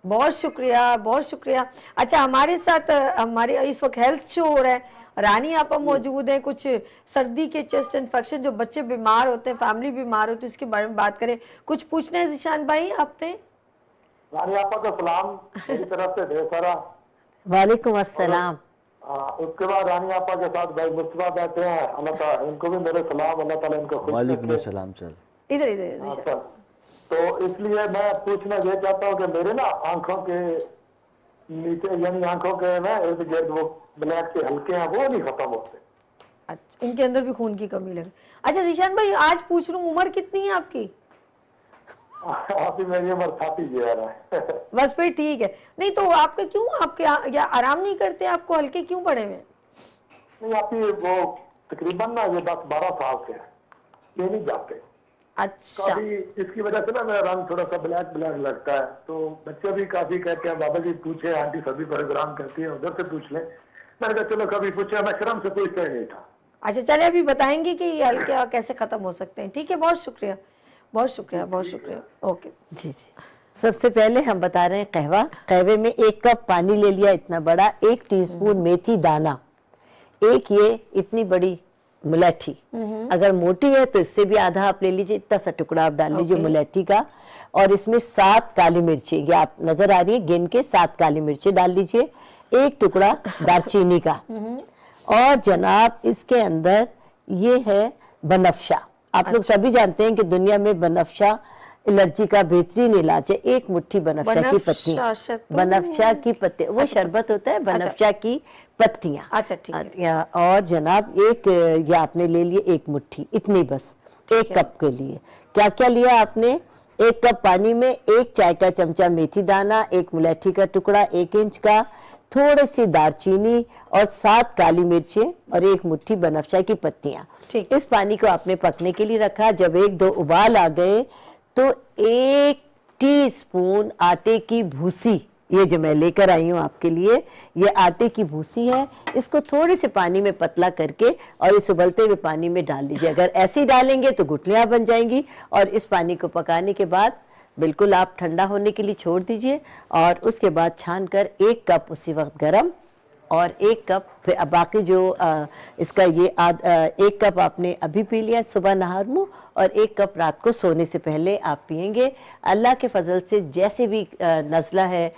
बहुत शुक्रिया, बहुत शुक्रिया। अच्छा, हमारे साथ हमारे इस वक्त हेल्थ शो हो रहा है, रानी आपा मौजूद है। कुछ सर्दी के चेस्ट इन्फेक्शन, जो बच्चे बीमार होते हैं, फैमिली बीमार होती है, उसके बारे में बात करें। कुछ पूछना है जिशान भाई आपने? रानी आपा का सलाम मेरी तरफ से ढेर सारा। वालेकुम अस्सलाम। उसके बाद रानी आपा के साथ भाई मुस्तफा बैठे हैं, अल्लाह ताला इनको भी मेरे सलाम, अल्लाह ताला इनको खुश रखे। वालेकुम सलाम सर। इधर तो इसलिए मैं पूछना ये चाहता हूँ कि मेरे ना आंखों के नीचे, यानी आंखों के ना इर्द गिर्द वो ब्लैक से हल्के हैं, वो नहीं खत्म होते। अच्छा, उनके अंदर भी खून की कमी लगी। अच्छा जीशान भाई, आज पूछ लूं, उम्र कितनी है आपकी? अभी मेरी उम्र 30 है। बस फिर ठीक है। नहीं तो आपके क्यों, आपके या आराम नहीं करते, आपको हल्के क्यों पड़े हुए? नहीं आप वो तकरीबन ना ये 10-12 साल से ये नहीं जाते। अच्छा, काफी इसकी वजह से ना मेरा रंग थोड़ा सा ब्लैक ब्लैक लगता है, तो बच्चे भी काफी कहते हैं बाबा जी पूछे, आंटी सभी प्रोग्राम करती है, उधर से पूछ ले। मैंने कहा चलो कभी पूछे, मैं शर्म से पूछता ही नहीं था। अच्छा चले, अभी बताएंगे कि ये हल्के कैसे खत्म हो सकते हैं। ठीक है, बहुत शुक्रिया, बहुत शुक्रिया, बहुत शुक्रिया। ओके जी जी। सबसे पहले हम बता रहे हैं कहवा। कहवे में 1 कप पानी ले लिया, इतना बड़ा, 1 टीस्पून मेथी दाना, एक ये इतनी बड़ी मुलैठी, अगर मोटी है तो इससे भी आधा आप ले लीजिए, इतना सा टुकड़ा आप डाल लीजिए मुलैठी का, और इसमें 7 काली मिर्ची, ये आप नजर आ रही है गिन के, 7 काली मिर्ची डाल लीजिए, 1 टुकड़ा दालचीनी का, और जनाब इसके अंदर ये है बनफ्शा। आप लोग सभी जानते हैं कि दुनिया में बनफ्शा एलर्जी का बेहतरीन इलाज है। एक मुट्ठी बनफ्शा की पत्तियां, बनफ्शा की पत्ते, वो शरबत होता है, बनफ्शा की पत्तियां। अच्छा ठीक है। और जनाब एक ये आपने ले लिए एक मुट्ठी, इतनी बस, एक कप के लिए। क्या क्या लिया आपने? एक कप पानी में 1 चाय का चमचा मेथी दाना, 1 मुलैठी का टुकड़ा 1 इंच का, थोड़ी सी दालचीनी और 7 काली मिर्चें और 1 मुट्ठी बनफ्शा की पत्तियां। इस पानी को आपने पकने के लिए रखा। जब 1-2 उबाल आ गए तो 1 टीस्पून आटे की भूसी, ये जो मैं लेकर आई हूँ आपके लिए, ये आटे की भूसी है, इसको थोड़े से पानी में पतला करके और इस उबलते हुए पानी में डाल लीजिए। अगर ऐसे ही डालेंगे तो गुठलियाँ बन जाएंगी। और इस पानी को पकाने के बाद बिल्कुल आप ठंडा होने के लिए छोड़ दीजिए और उसके बाद छान कर 1 कप उसी वक्त गरम और 1 कप फिर बाकी जो इसका ये 1 कप आपने अभी पी लिया सुबह नहार मुँह, और 1 कप रात को सोने से पहले आप पिएंगे। अल्लाह के फजल से जैसे भी नज़ला है,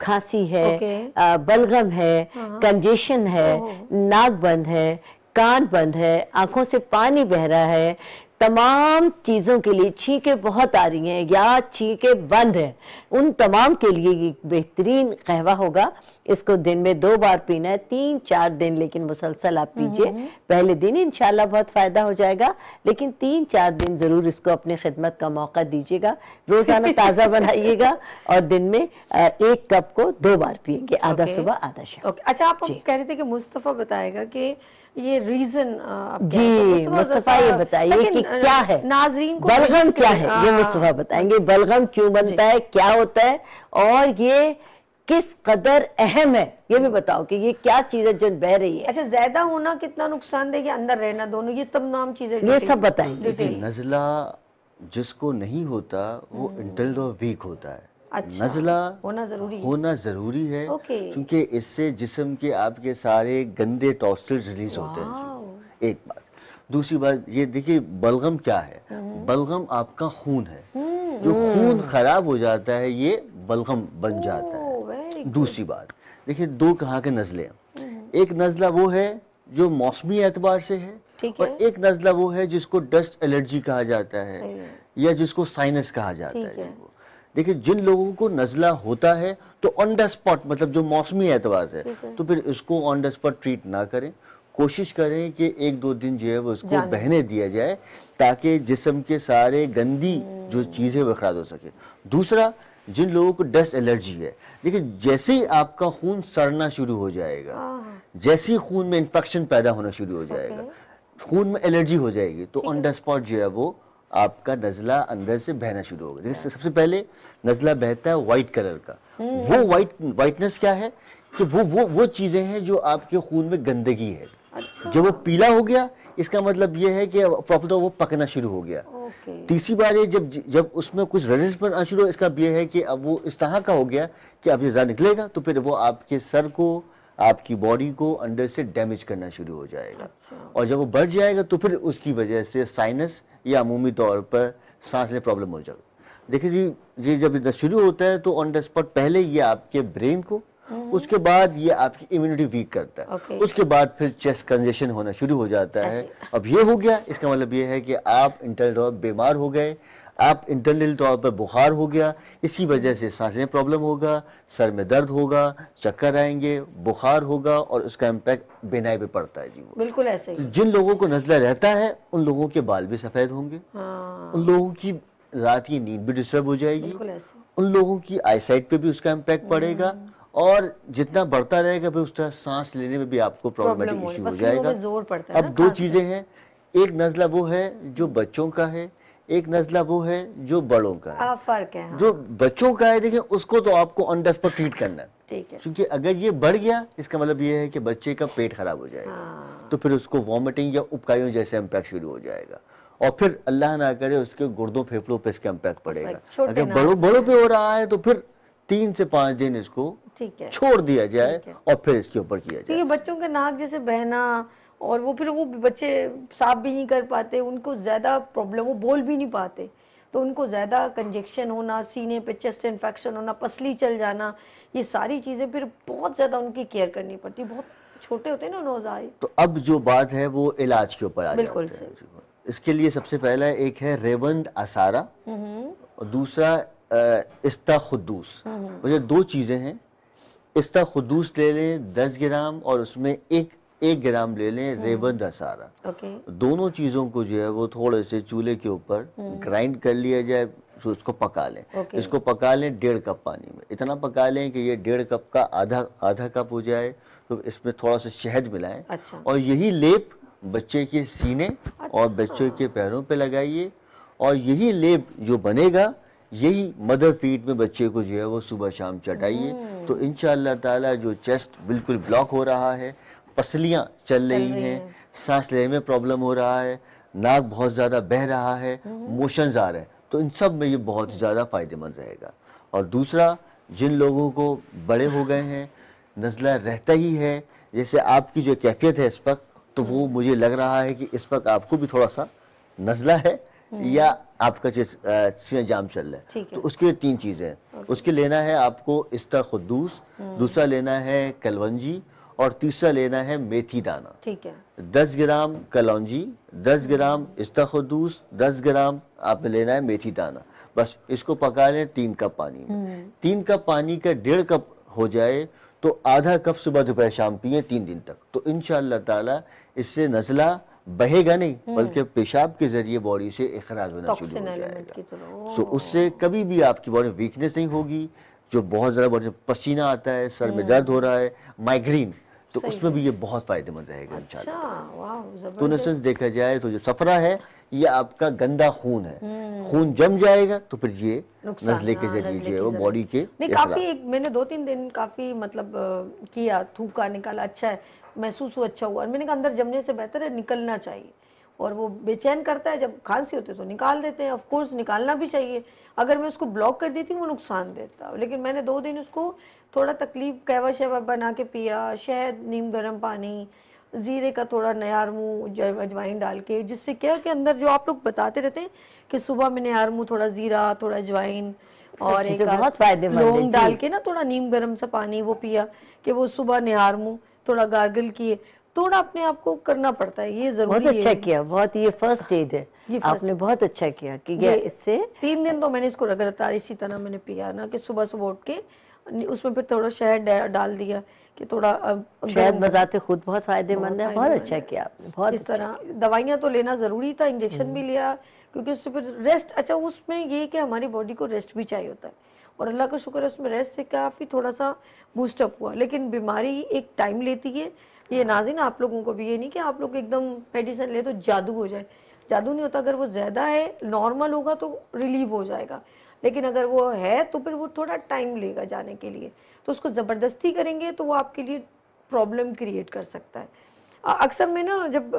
खांसी है, बलगम है, कंजेशन है, नाक बंद है, कान बंद है, आंखों से पानी बह रहा है, तमाम चीज़ों के लिए, छींकें बहुत आ रही हैं या छींकें बंद है, उन तमाम के लिए ये बेहतरीन कहवा होगा। इसको दिन में 2 बार पीना है, 3-4 दिन लेकिन मुसलसल आप पीजिए। पहले दिन इंशाल्लाह बहुत फ़ायदा हो जाएगा, लेकिन 3-4 दिन ज़रूर इसको अपने खिदमत का मौका दीजिएगा। रोज़ाना ताज़ा बनाइएगा और दिन में 1 कप को 2 बार पिएंगे, आधा सुबह आधा शाम। अच्छा, आप कह रहे थे कि मुस्तफ़ा बताएगा कि ये रीजन जी, मुस्तफ़ा ये बताइए कि क्या है नाज़रीन को, बलगम क्या है, ये मुस्तफ़ा बताएंगे। बलगम क्यों बनता है, क्या होता है और ये किस कदर अहम है, ये भी बताओ कि ये क्या चीज है जो बह रही है। अच्छा, ज्यादा होना कितना नुकसान देगी, अंदर रहना, दोनों ये तमाम चीजें ये सब बताएंगे। नज़ला जिसको नहीं होता वो इंटेलेक्ट और वीक होता है। अच्छा, नज़ला होना जरूरी है क्योंकि इससे जिस्म के आपके सारे गंदे टॉक्सिन्स रिलीज होते हैं। एक बात। दूसरी बात ये देखिए, बलगम क्या है? बलगम आपका खून है, जो खून खराब हो जाता है ये बलगम बन जाता है। दूसरी बात देखिए, 2 कहाँ के नज़ले हैं। एक नज़ला वो है जो मौसमी एतबार से है, और एक नज़ला वो है जिसको डस्ट एलर्जी कहा जाता है या जिसको साइनस कहा जाता है। देखिए, जिन लोगों को नज़ला होता है तो ऑन द स्पॉट, मतलब जो मौसमी एतबार से, तो फिर इसको ऑन द स्पॉट ट्रीट ना करें। कोशिश करें कि 1-2 दिन जो है वो उसको बहने दिया जाए ताकि जिस्म के सारे गंदी जो चीज़ें वो खराब हो सके। दूसरा, जिन लोगों को डस्ट एलर्जी है, देखिए जैसे ही आपका खून सड़ना शुरू हो जाएगा, जैसे ही खून में इन्फेक्शन पैदा होना शुरू हो जाएगा, खून में एलर्जी हो जाएगी, तो ऑन द स्पॉट जो है वो आपका नज़ला अंदर से बहना शुरू होगा। जैसे सबसे पहले नज़ला बहता है वाइट कलर का। वो वाइटनेस क्या है कि वो चीज़ें हैं जो आपके खून में गंदगी है। अच्छा। जब वो पीला हो गया, इसका मतलब ये है कि प्रॉपर वो पकना शुरू हो गया। तीसरी बार ये जब उसमें कुछ रेडिशपन आना शुरू हो, इसका ये है कि अब वो इस तरह का हो गया कि अब ये ज़्यादा निकलेगा, तो फिर वो आपके सर को, आपकी बॉडी को अंदर से डैमेज करना शुरू हो जाएगा। अच्छा। और जब वो बढ़ जाएगा तो फिर उसकी वजह से साइनस या अमूमी तौर पर सांस लेने प्रॉब्लम हो जाएगा। देखिए जी, ये जब शुरू होता है तो ऑन द स्पॉट पहले ये आपके ब्रेन को, उसके बाद ये आपकी इम्यूनिटी वीक करता है, उसके बाद फिर चेस्ट कंजेशन होना शुरू हो जाता है। अब ये हो गया, इसका मतलब ये है कि आप इंटरनल तौर पर बीमार हो गए, आप इंटरनल तौर पर बुखार हो गया, इसकी वजह से सांस लेने प्रॉब्लम होगा, सर में दर्द होगा, चक्कर आएंगे, बुखार होगा, और उसका इम्पैक्ट बिनाई पे पड़ता है। जी, वो बिल्कुल ऐसे ही। जिन लोगों को नज़ला रहता है उन लोगों के बाल भी सफ़ेद होंगे, उन लोगों की रात की नींद भी डिस्टर्ब हो जाएगी, उन लोगों की आईसाइट पे भी उसका इम्पैक्ट पड़ेगा, और जितना बढ़ता रहेगा फिर उस तरह सांस लेने में भी आपको प्रॉब्लमेटिक इशू हो जाएगा। अब 2 चीज़ें हैं, एक नज़ला वो है जो बच्चों का है, एक नज़ला वो है जो बड़ों का है। फर्क है। जो बच्चों का है, देखिए उसको तो आपको ऑन द स्पॉट ट्रीट करना है, ठीक है, क्योंकि अगर ये बढ़ गया इसका मतलब ये है कि बच्चे का पेट खराब हो जाएगा, तो फिर उसको वॉमिटिंग या उपकाइयों जैसे इम्पैक्ट शुरू हो जाएगा, और फिर अल्लाह ना करे उसके गुर्दों फेफड़ों पे इसका इम्पैक्ट पड़ेगा। अगर बड़ों पे हो रहा है तो फिर 3 से 5 दिन इसको छोड़ दिया जाए और फिर इसके ऊपर किया जाए। बच्चों के नाक जैसे बहना, और वो फिर वो बच्चे साफ भी नहीं कर पाते, उनको ज़्यादा प्रॉब्लम, वो बोल भी नहीं पाते, तो उनको ज़्यादा कंजेक्शन होना, सीने पे चेस्ट इन्फेक्शन होना, पसली चल जाना, ये सारी चीज़ें फिर बहुत ज़्यादा उनकी केयर करनी पड़ती, बहुत छोटे होते हैं ना नौज़ायद। तो अब जो बात है वो इलाज के ऊपर आ जाती है। इसके लिए सबसे पहला एक है रेवंद असारा, और दूसरा इस्ताखुद्दूस। मुझे 2 चीज़ें हैं, इस्ताखुद्दूस ले लें 10 ग्राम और उसमें 1 ग्राम ले लें रेबन दसारा। दोनों चीज़ों को जो है वो थोड़े से चूल्हे के ऊपर ग्राइंड कर लिया जाए, तो उसको पका लें। इसको पका लें 1.5 कप पानी में, इतना पका लें कि ये 1.5 कप का आधा कप हो जाए। तो इसमें थोड़ा सा शहद मिलाएं। अच्छा। और यही लेप बच्चे के सीने और बच्चे के पैरों पे लगाइए, और यही लेप जो बनेगा यही मदर फीड में बच्चे को जो है वो सुबह शाम चटाइए। तो इंशाअल्लाह ताला जो चेस्ट बिल्कुल ब्लॉक हो रहा है, पसलियाँ चल रही हैं, सांस लेने में प्रॉब्लम हो रहा है, नाक बहुत ज़्यादा बह रहा है, मोशंस आ रहे हैं, तो इन सब में ये बहुत ही ज़्यादा फ़ायदेमंद रहेगा। और दूसरा, जिन लोगों को बड़े हो गए हैं, नज़ला रहता ही है, जैसे आपकी जो कैफियत है इस वक्त, तो वो मुझे लग रहा है कि इस वक्त आपको भी थोड़ा सा नज़ला है या आपका सीना जाम चल रहा है। तो उसके लिए 3 चीज़ें हैं। उसके लेना है आपको इस्ताखुद्दूस, दूसरा लेना है कलवंजी, और तीसरा लेना है मेथी दाना। ठीक है। 10 ग्राम कलौंजी, 10 ग्राम इस्ताखुद्दूस, 10 ग्राम आपने लेना है मेथी दाना। बस इसको पका लें 3 कप पानी में। 3 कप पानी का 1.5 कप हो जाए तो आधा कप सुबह दोपहर शाम पिए 3 दिन तक। तो इंशाअल्लाह ताला इससे नज़ला बहेगा नहीं, बल्कि पेशाब के जरिए बॉडी से इखराज होना शुरू हो जाएगा। तो उससे कभी भी आपकी बॉडी में वीकनेस नहीं होगी। जो बहुत ज़्यादा बॉडी में पसीना आता है, सर में दर्द हो रहा है, माइग्रेन, तो उसमें भी ये बहुत फायदेमंद रहेगा इंशाअल्लाह। तो नसेंस देखा जाए तो जो सफरा है ये आपका गंदा खून है, खून जम जाएगा तो फिर ये नज़ले के जरिए जो है वो बॉडी के नहीं, काफी मैंने 2-3 दिन काफी मतलब किया, थूका, निकाला, अच्छा है, महसूस हुआ, अच्छा हुआ। और मैंने कहा अंदर जमने से बेहतर है निकलना चाहिए। और वो बेचैन करता है, जब खांसी होती है तो निकाल देते हैं, ऑफ कोर्स निकालना भी चाहिए। अगर मैं उसको ब्लॉक कर देती हूँ वो नुकसान देता। लेकिन मैंने 2 दिन उसको थोड़ा तकलीफ, कहवा शहवा बना के पिया, शहद, नीम गर्म पानी, जीरे का थोड़ा नयार मुँह अजवाइन डाल के, जिससे क्या कि अंदर जो आप लोग बताते रहते हैं कि सुबह में नयार मुँह, थोड़ा जीरा, थोड़ा अजवाइन और एक लौंग डाल के ना थोड़ा नीम गर्म सा पानी वो पिया, कि वो सुबह निहार मुँह थोड़ा गार्गल किए। थोड़ा अपने आप को करना पड़ता है, ये जरूरी है। बहुत अच्छा किया, बहुत, ये फर्स्ट एड है, आपने बहुत अच्छा किया कि इससे 3 दिन तो मैंने इसको लगातार इसी तरह मैंने पिया ना, कि सुबह सुबह उठ के उसमें फिर थोड़ा शहद डाल दिया, कि थोड़ा शहद बजाते खुद बहुत फायदेमंद है। बहुत अच्छा किया आपने, बहुत इस तरह। दवाइयाँ तो लेना जरूरी था, इंजेक्शन भी लिया, क्योंकि उससे फिर रेस्ट, अच्छा उसमें ये कि हमारी बॉडी को रेस्ट भी चाहिए होता है, और अल्लाह का शुक्र है उसमें रेस्ट से काफ़ी थोड़ा सा बूस्टअप हुआ। लेकिन बीमारी एक टाइम लेती है। ये नाज़रीन, आप लोगों को भी ये नहीं कि आप लोग एकदम मेडिसिन ले तो जादू हो जाए, जादू नहीं होता। अगर वो ज़्यादा है, नॉर्मल होगा तो रिलीव हो जाएगा, लेकिन अगर वो है तो फिर वो थोड़ा टाइम लेगा जाने के लिए। तो उसको ज़बरदस्ती करेंगे तो वो आपके लिए प्रॉब्लम क्रिएट कर सकता है। अक्सर में ना जब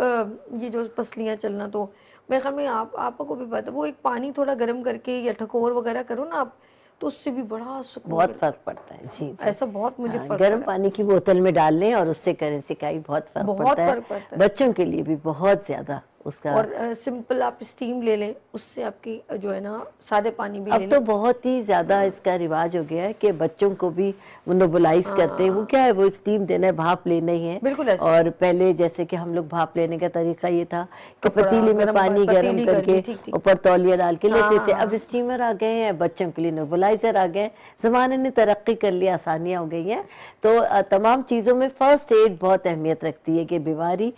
ये जो पसलियाँ चलना, तो मेरे ख्याल में आपको भी पता, वो एक पानी थोड़ा गर्म करके या ठकोर वगैरह करो ना आप, तो उससे भी बड़ा सुकून, बहुत फर्क पड़ता है। जी, ऐसा बहुत मुझे फर्क गर्म पानी की बोतल में डाल लें और उससे करें सिकाई, बहुत फर्क पड़ता है। बच्चों के लिए भी बहुत ज्यादा उसका। और सिंपल आप स्टीम ले लें, उससे आपकी जो है ना सादे पानी भी अब तो बहुत ही ज्यादा इसका रिवाज हो गया है कि बच्चों को भी मोनोबलाइज करते हैं। वो क्या है, वो स्टीम देना है, भाप लेना ही है, बिल्कुल ऐसे। और पहले जैसे कि हम लोग भाप लेने का तरीका ये था कि पतीले में पानी गर्म करके ऊपर तौलिया डाल के लेते थे। अब स्टीमर आ गए हैं, बच्चों के लिए नेबुलाइजर आ गए, जमाने ने तरक्की कर लिया, आसानियां हो गई हैं। तो तमाम चीजों में फर्स्ट एड बहुत अहमियत रखती है कि बीमारी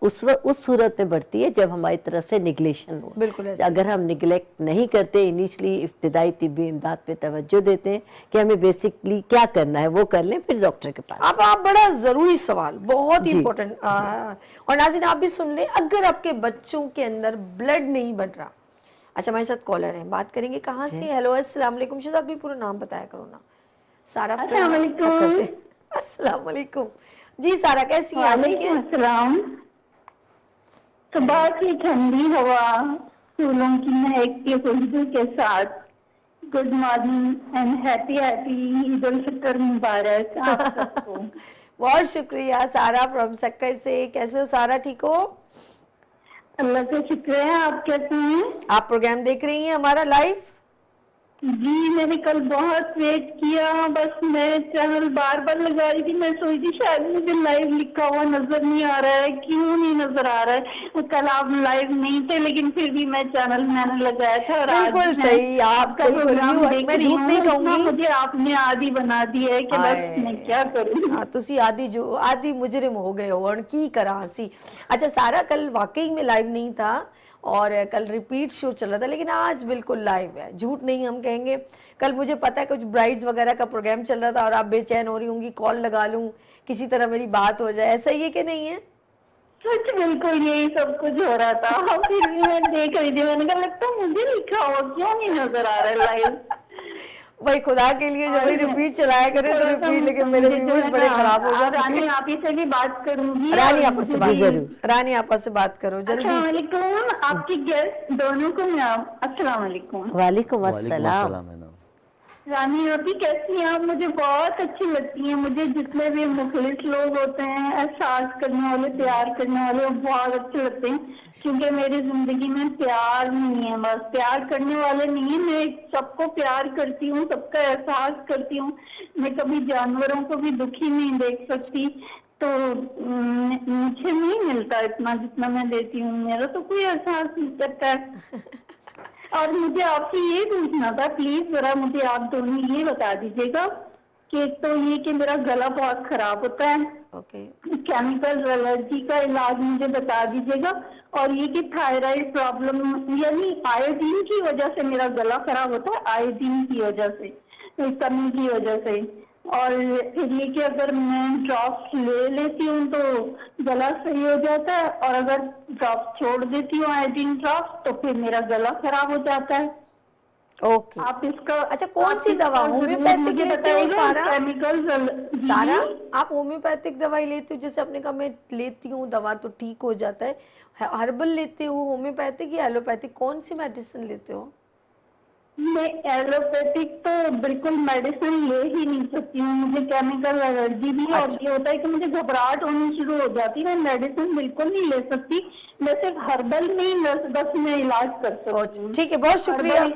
उस सूरत में बढ़ती है जब हमारी तरफ से निगलेशन हो। बिल्कुल ऐसे। अगर हम निगलेक्ट नहीं करते, इनिशियली इब्तिदाई तिब्बी इमदाद पे तवज्जो देते हैं कि हमें बेसिकली क्या करना है वो कर लें, फिर डॉक्टर के पास। अब आप बड़ा जरूरी सवाल, बहुत ही इंपॉर्टेंट, और नाज़रीन आप भी सुन लें, अगर आपके बच्चों के अंदर ब्लड नहीं बन रहा। अच्छा, हमारे साथ कॉलर है, बात करेंगे कहाँ से। हेलो, अस्सलाम वालेकुम। शहजाद भी पूरा नाम बताया करो ना। सारा, अस्सलाम वालेकुम जी। सारा कैसी हैं? वालेकुम। सुबह की ठंडी हवा, फूलों की महक की खुशबू के साथ good morning and happy Eid ul Fitr मुबारक आप सबको। बहुत शुक्रिया सारा फ्रॉम सक्कर से। कैसे हो सारा, ठीक हो? अल्लाह का शुक्र है। आप कैसे हैं? आप प्रोग्राम देख रही हैं हमारा लाइव? जी मैंने कल बहुत वेट किया, बस मैं चैनल बार बार लगा रही थी। मैं सोची थी शायद मुझे लाइव लिखा हुआ नजर नहीं आ रहा है, क्यों नहीं नजर आ रहा है। कल आप लाइव नहीं थे, लेकिन फिर भी मैं चैनल मैंने लगाया था और आज बिल्कुल सही, आप का प्रोग्राम मैं देख रही झूठ नहीं हूँ। इतना कहूंगी, मुझे आपने आदी बना दी है कि बस मैं क्या करूँ। हाँ तुसी आदि मुजरिम हो गए हो और की करा सी। अच्छा सारा कल वाकई में लाइव नहीं था और कल रिपीट शो चल रहा था, लेकिन आज बिल्कुल लाइव है, झूठ नहीं हम कहेंगे। कल मुझे पता है कुछ ब्राइड्स वगैरह का प्रोग्राम चल रहा था और आप बेचैन हो रही होंगी, कॉल लगा लूं किसी तरह मेरी बात हो जाए, ऐसा ही है कि नहीं है? सच बिल्कुल यही सब कुछ हो रहा था। फिर भी मैं देख रही थी, मैंने कहा लगता है मुझे लिखा हो, क्यों नहीं नजर आ रहा है लाइव। भाई खुदा के लिए जब भी रिपीट चलाया करें तो रिपीट, लेकिन मेरे व्यूअर्स बड़े खराब हो जाते हैं। रानी आप ही से भी बात करूंगी। रानी आपस से बात जरूर, रानी आपस से बात करो जल्दी। अस्सलाम वालेकुम आपकी गेस्ट दोनों को मैं अस्सलाम वालेकुम। वालेकुम अस्सलाम। रानी आप ही कैसी हैं आप? मुझे बहुत अच्छी लगती हैं। मुझे जितने भी मुखलिस लोग होते हैं, एहसास करने वाले, प्यार करने वाले, वो बहुत अच्छे लगते हैं, क्योंकि मेरी जिंदगी में प्यार नहीं है, बस प्यार करने वाले नहीं है। मैं सबको प्यार करती हूँ, सबका एहसास करती हूँ। मैं कभी जानवरों को भी दुखी नहीं देख सकती, तो मुझे नहीं मिलता इतना जितना मैं देती हूँ। मेरा तो कोई एहसास नहीं करता है। और मुझे आपसे ये पूछना था, प्लीज जरा मुझे आप दोनों ये बता दीजिएगा कि तो ये कि मेरा गला बहुत खराब होता है, केमिकल एलर्जी का इलाज मुझे बता दीजिएगा। और ये कि थायराइड प्रॉब्लम यानी आयोडीन की वजह से मेरा गला खराब होता है, आयोडीन की वजह से, कमी की वजह से। और फिर ये कि अगर मैं ड्रॉप्स ले लेती हूँ तो गला सही हो जाता है, और अगर ड्रॉप्स छोड़ देती हूँ आयोडीन ड्रॉप्स तो फिर मेरा गला खराब हो जाता है। ओके आप इसका अच्छा कौन सी दवा होम्योपैथिक लेते हो सारा? केमिकल सारा आप होम्योपैथिक दवाई लेते हो? जैसे आपने कहा मैं लेती हूँ दवा तो ठीक हो जाता है, हर्बल लेते हो, होम्योपैथिक या एलोपैथिक, कौन सी मेडिसिन लेते हो? मैं एलोपैथिक तो बिल्कुल मेडिसिन ले ही नहीं सकती हूँ, मुझे केमिकल एलर्जी भी है। और ये होता है कि मुझे घबराहट होनी शुरू हो जाती है, मैं मेडिसिन बिल्कुल नहीं ले सकती। मैं सिर्फ हर्बल में बस मैं इलाज कर सकती हूँ। ठीक है, बहुत शुक्रिया।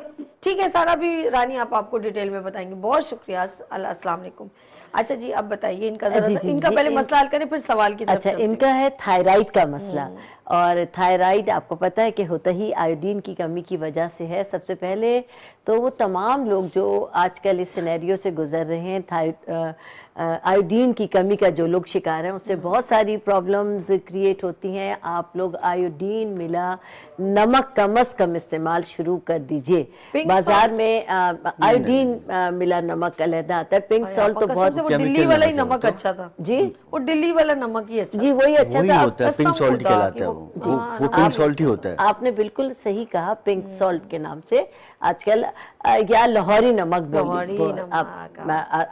ठीक है सारा भी रानी आप आपको डिटेल में बताएंगे, बहुत शुक्रिया। अस्सलाम वालेकुम। अच्छा जी अब बताइए इनका जरा इनका पहले मसला हल करें फिर सवाल की तरफ। अच्छा इनका है थायराइड का मसला, और थायराइड आपको पता है कि होता ही आयोडीन की कमी की वजह से है। सबसे पहले तो वो तमाम लोग जो आजकल इस सिनेरियो से गुजर रहे हैं, आयोडीन की कमी का जो लोग शिकार हैं, उससे बहुत सारी प्रॉब्लम्स क्रिएट होती हैं। आप लोग आयोडीन मिला नमक कम से कम इस्तेमाल शुरू कर दीजिए। बाजार में आयोडीन मिला नमक अलहदा आता है, पिंक सॉल्ट तो बहुत दिल्ली वाला ही नमक अच्छा था जी, वो दिल्ली वाला नमक ही अच्छा जी वही अच्छा था। होता है, पिंक सॉल्ट कहलाता है वो पिंक सॉल्ट ही होता है। आपने बिल्कुल सही कहा, पिंक सॉल्ट के नाम से आजकल, या लाहौरी नमक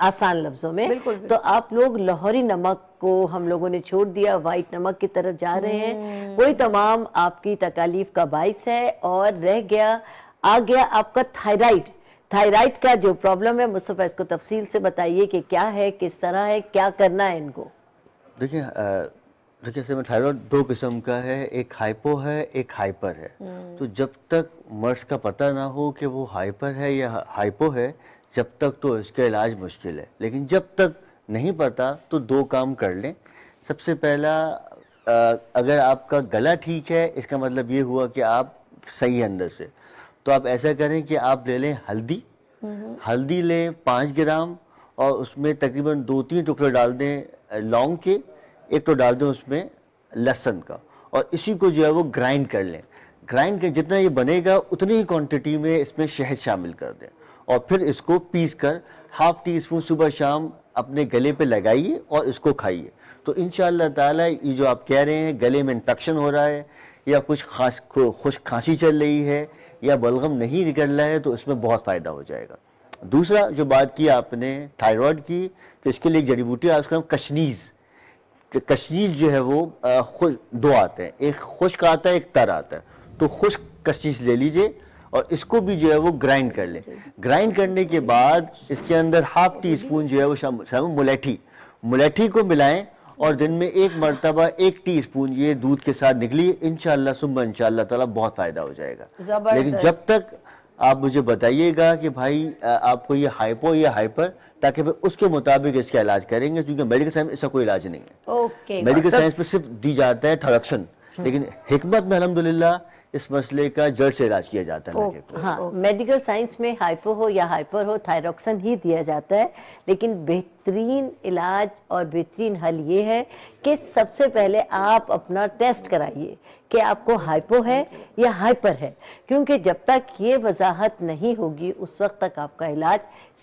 आसान लफ्जों में। तो आप लोग लाहौरी नमक को हम लोगों ने छोड़ दिया, वाइट नमक की तरफ जा रहे हैं। कोई तमाम आपकी तकालीफ का बाइस है। और रह गया आ गया आपका थायराइड। थायराइड का जो प्रॉब्लम है मुस्तफा इसको तफसील से बताइए कि क्या है, किस तरह है, क्या करना है इनको। देखिए जैसे में थायराइड दो किस्म का है, एक हाइपो है, एक हाइपर है। तो जब तक मर्ज का पता ना हो कि वो हाइपर है या हाइपो है, जब तक तो इसका इलाज मुश्किल है। लेकिन जब तक नहीं पता तो दो काम कर लें। सबसे पहला, अगर आपका गला ठीक है इसका मतलब ये हुआ कि आप सही है अंदर से, तो आप ऐसा करें कि आप ले लें हल्दी लें 5 ग्राम, और उसमें तकरीबन 2-3 टुकड़े डाल दें लौंग के, एक तो डाल दें उसमें लहसुन का, और इसी को जो है वो ग्राइंड कर लें। ग्राइंड कर जितना ये बनेगा उतनी ही क्वांटिटी में इसमें शहद शामिल कर दें, और फिर इसको पीस कर ½ टीस्पून सुबह शाम अपने गले पे लगाइए और इसको खाइए। तो इंशाअल्लाह ताला ये जो आप कह रहे हैं गले में इन्फेक्शन हो रहा है या कुछ खुश्क खांसी चल रही है या बलगम नहीं निकल रहा है, तो इसमें बहुत फ़ायदा हो जाएगा। दूसरा जो बात की आपने थायराइड की, तो इसके लिए एक जड़ी बूटी है, उसका नाम कशनीज जो है वो दो आते हैं, एक खुश्क आता है एक तर आता है। तो खुश्क कशनीज ले लीजिए और इसको भी जो है वो ग्राइंड कर लें। ग्राइंड करने के बाद इसके अंदर ½ टीस्पून जो है वो शामिल मुलेठी को मिलाएं, और दिन में 1 मरतबा 1 टीस्पून ये दूध के साथ निकलिए। इंशाअल्लाह सुबह इंशाअल्लाह ताला बहुत फ़ायदा हो जाएगा। लेकिन आप मुझे बताइएगा कि भाई आपको ये हाइपो या हाइपर, ताकि फिर उसके मुताबिक इसका इलाज करेंगे, क्योंकि मेडिकल साइंस में इसका कोई इलाज नहीं है। ओके, मेडिकल साइंस में सिर्फ दी जाता है थायरॉक्सिन, लेकिन हिकमत में अल्हम्दुलिल्लाह इस मसले का जड़ से इलाज किया जाता है लड़के को। हाँ, मेडिकल साइंस में हाइपो हो या हाइपर हो थायरॉक्सिन ही दिया जाता है, लेकिन बेहतरीन इलाज और बेहतरीन हल ये है कि सबसे पहले आप अपना टेस्ट कराइए कि आपको हाइपो है या हाइपर है, क्योंकि जब तक ये वजाहत नहीं होगी उस वक्त तक आपका इलाज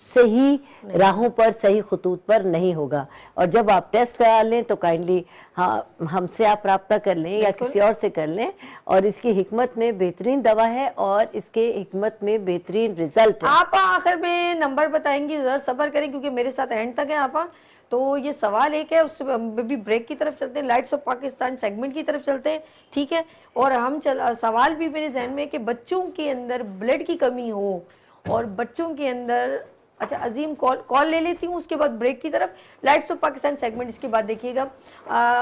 सही राहों पर, सही खतूत पर नहीं होगा। और जब आप टेस्ट करा लें तो काइंडली हाँ हमसे आप रब्ता कर लें या किसी और से कर लें, और इसकी हिकमत में बेहतरीन दवा है और इसके हिकमत में बेहतरीन रिजल्ट है। आप आखिर में नंबर बताएंगी, जरा सब्र करें क्योंकि मेरे साथ एंड तक है आप। तो ये सवाल एक है, उससे हम भी ब्रेक की तरफ चलते हैं, लाइट्स ऑफ पाकिस्तान सेगमेंट की तरफ चलते हैं, ठीक है। और हम सवाल भी मेरे जहन में है कि बच्चों के अंदर ब्लड की कमी हो और बच्चों के अंदर, अच्छा अजीम कॉल ले लेती हूँ, उसके बाद ब्रेक की तरफ, लाइट्स ऑफ पाकिस्तान सेगमेंट, इसके बाद देखिएगा।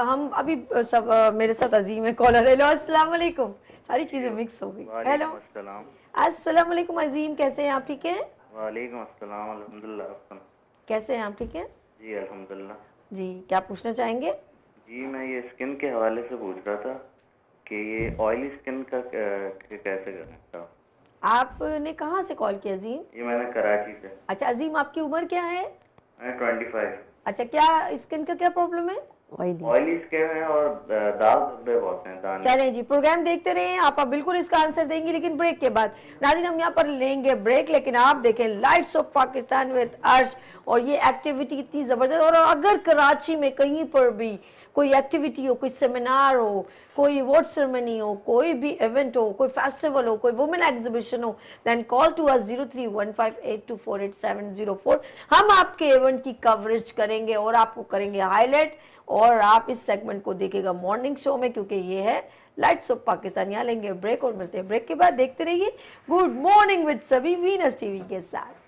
हम अभी मेरे साथ अजीम है, कॉलर। हेलो, अस्सलाम वालेकुम। सारी चीजें मिक्स हो गई। हेलो, अस्सलाम वालेकुम अजीम, कैसे हैं आप? ठीक है। वालेकुम अस्सलाम, अल्हम्दुलिल्लाह। कैसे हैं आप? ठीक है जी अल्हम्दुलिल्लाह। जी, क्या पूछना चाहेंगे? जी मैं ये स्किन के हवाले से पूछ रहा था कि ये ऑयली स्किन का कैसे करना था। आपने कहाँ से कॉल किया अजीम? ये मैंने कराची से। अच्छा अजीम, आपकी उम्र क्या है? मैं 25। अच्छा, क्या स्किन का क्या प्रॉब्लम है? ऑयली स्किन है और दाग धब्बे बहुत हैं दाने। चलें जी, प्रोग्राम देखते रहे, आप बिल्कुल इसका आंसर देंगी, लेकिन ब्रेक के बाद। नाज़रीन, हम यहाँ पर लेंगे ब्रेक, लेकिन आप देखें लाइट्स ऑफ पाकिस्तान विद अर्श, और ये एक्टिविटी इतनी जबरदस्त। और अगर कराची में कहीं पर भी कोई एक्टिविटी हो, कोई सेमिनार हो, कोई अवार्ड सेरेमनी हो, कोई भी इवेंट हो, कोई फेस्टिवल हो, कोई वुमेन एग्जीबिशन हो, देन कॉल टू अस 0315824870 हम आपके इवेंट की कवरेज करेंगे और आपको करेंगे हाईलाइट, और आप इस सेगमेंट को देखेगा मॉर्निंग शो में, क्योंकि ये है लाइट्स ऑफ पाकिस्तान। यहाँ लेंगे ब्रेक और मिलते हैं ब्रेक के बाद। देखते रहिए गुड मॉर्निंग विद सभी वीनस टीवी के साथ।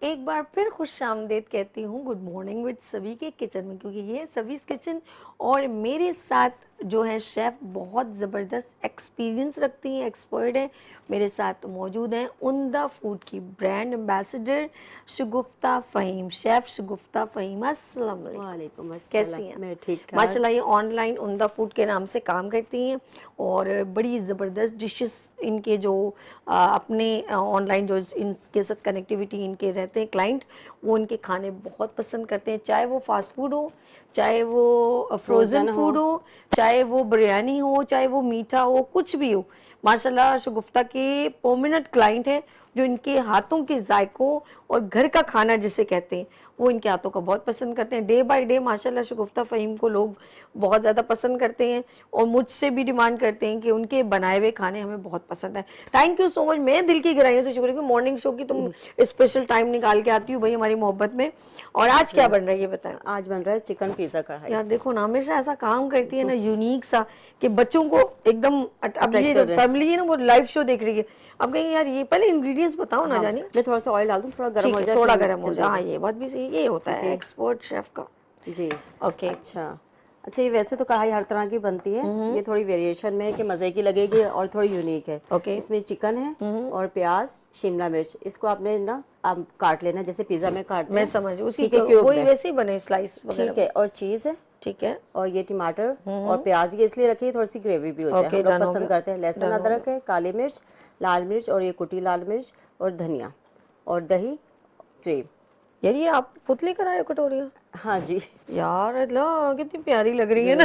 एक बार फिर खुश आमदेद कहती हूँ गुड मॉर्निंग विद सभी के किचन में, क्योंकि ये है सभी किचन और मेरे साथ जो है शेफ़ बहुत ज़बरदस्त एक्सपीरियंस रखती हैं, एक्सपर्ट हैं, मेरे साथ मौजूद हैं उम्दा फूड की ब्रांड एम्बेसडर शगुफ्ता फ़हीम, शेफ़ शगुफ्ता फ़हीम। अस्सलाम वालेकुम, कैसी हैं? मैं ठीक। माशाल्लाह, ये ऑनलाइन उम्दा फूड के नाम से काम करती हैं और बड़ी ज़बरदस्त डिशेस इनके जो अपने ऑनलाइन जो इनके साथ कनेक्टिविटी इनके रहते हैं क्लाइंट, वो इनके खाने बहुत पसंद करते हैं, चाहे वो फास्ट फूड हो, चाहे वो फ्रोज़न फूड हो, चाहे वो बिरयानी हो, चाहे वो मीठा हो, कुछ भी हो। माशाल्लाह शगुफ्ता के परमानेंट क्लाइंट हैं जो इनके हाथों के जायकों और घर का खाना जिसे कहते हैं वो इनके हाथों का बहुत पसंद करते हैं। डे बाय डे माशाल्लाह शगुफ्ता फ़हीम को लोग बहुत ज़्यादा पसंद करते हैं और मुझसे भी डिमांड करते हैं कि उनके बनाए हुए खाने हमें बहुत पसंद है। थैंक यू सो मच, मैं दिल की गहराइयों से शुक्रिया कि मॉर्निंग शो की तुम स्पेशल टाइम निकाल के आती हो भाई हमारी मोहब्बत में। और आज क्या बन रहा है ये बताएं? आज बन रहा है चिकन पिज़्ज़ा का। यार देखो ना, हमेशा ऐसा काम करती है ना यूनिक सा कि बच्चों को एकदम, अब ये फैमिली है ना वो लाइव शो देख रही है, अब कहेंगे यार ये पहले इंग्रेडिएंट्स बताओ ना। जानी मैं थोड़ा सा ऑयल डाल दूं, थोड़ा गर्म हो जाए, थोड़ा गर्म हो जाए। हाँ, ये बात भी सही, ये होता है एक्सपर्ट शेफ का जी। ओके, अच्छा ये वैसे तो कढ़ाई हर तरह की बनती है, ये थोड़ी वेरिएशन में है कि मज़े की लगेगी और थोड़ी यूनिक है। ओके, इसमें चिकन है और प्याज, शिमला मिर्च, इसको आपने ना आप काट लेना जैसे पिज़्ज़ा में काटते हैं। मैं समझ, उसी ठीक है, क्यूब वही में वैसे ही बने स्लाइस वगैरह। ठीक है, और चीज़ है, ठीक है, और ये टमाटर और प्याज ये इसलिए रखी है थोड़ी सी ग्रेवी भी हो जाए, हम लोग पसंद करते हैं। लहसुन अदरक है, काली मिर्च, लाल मिर्च और ये कुटी लाल मिर्च और धनिया और दही, क्रीम। यार ये आप पुतली कराए कटोरियाँ? हाँ जी यार अल्लाह कितनी प्यारी लग रही है ना,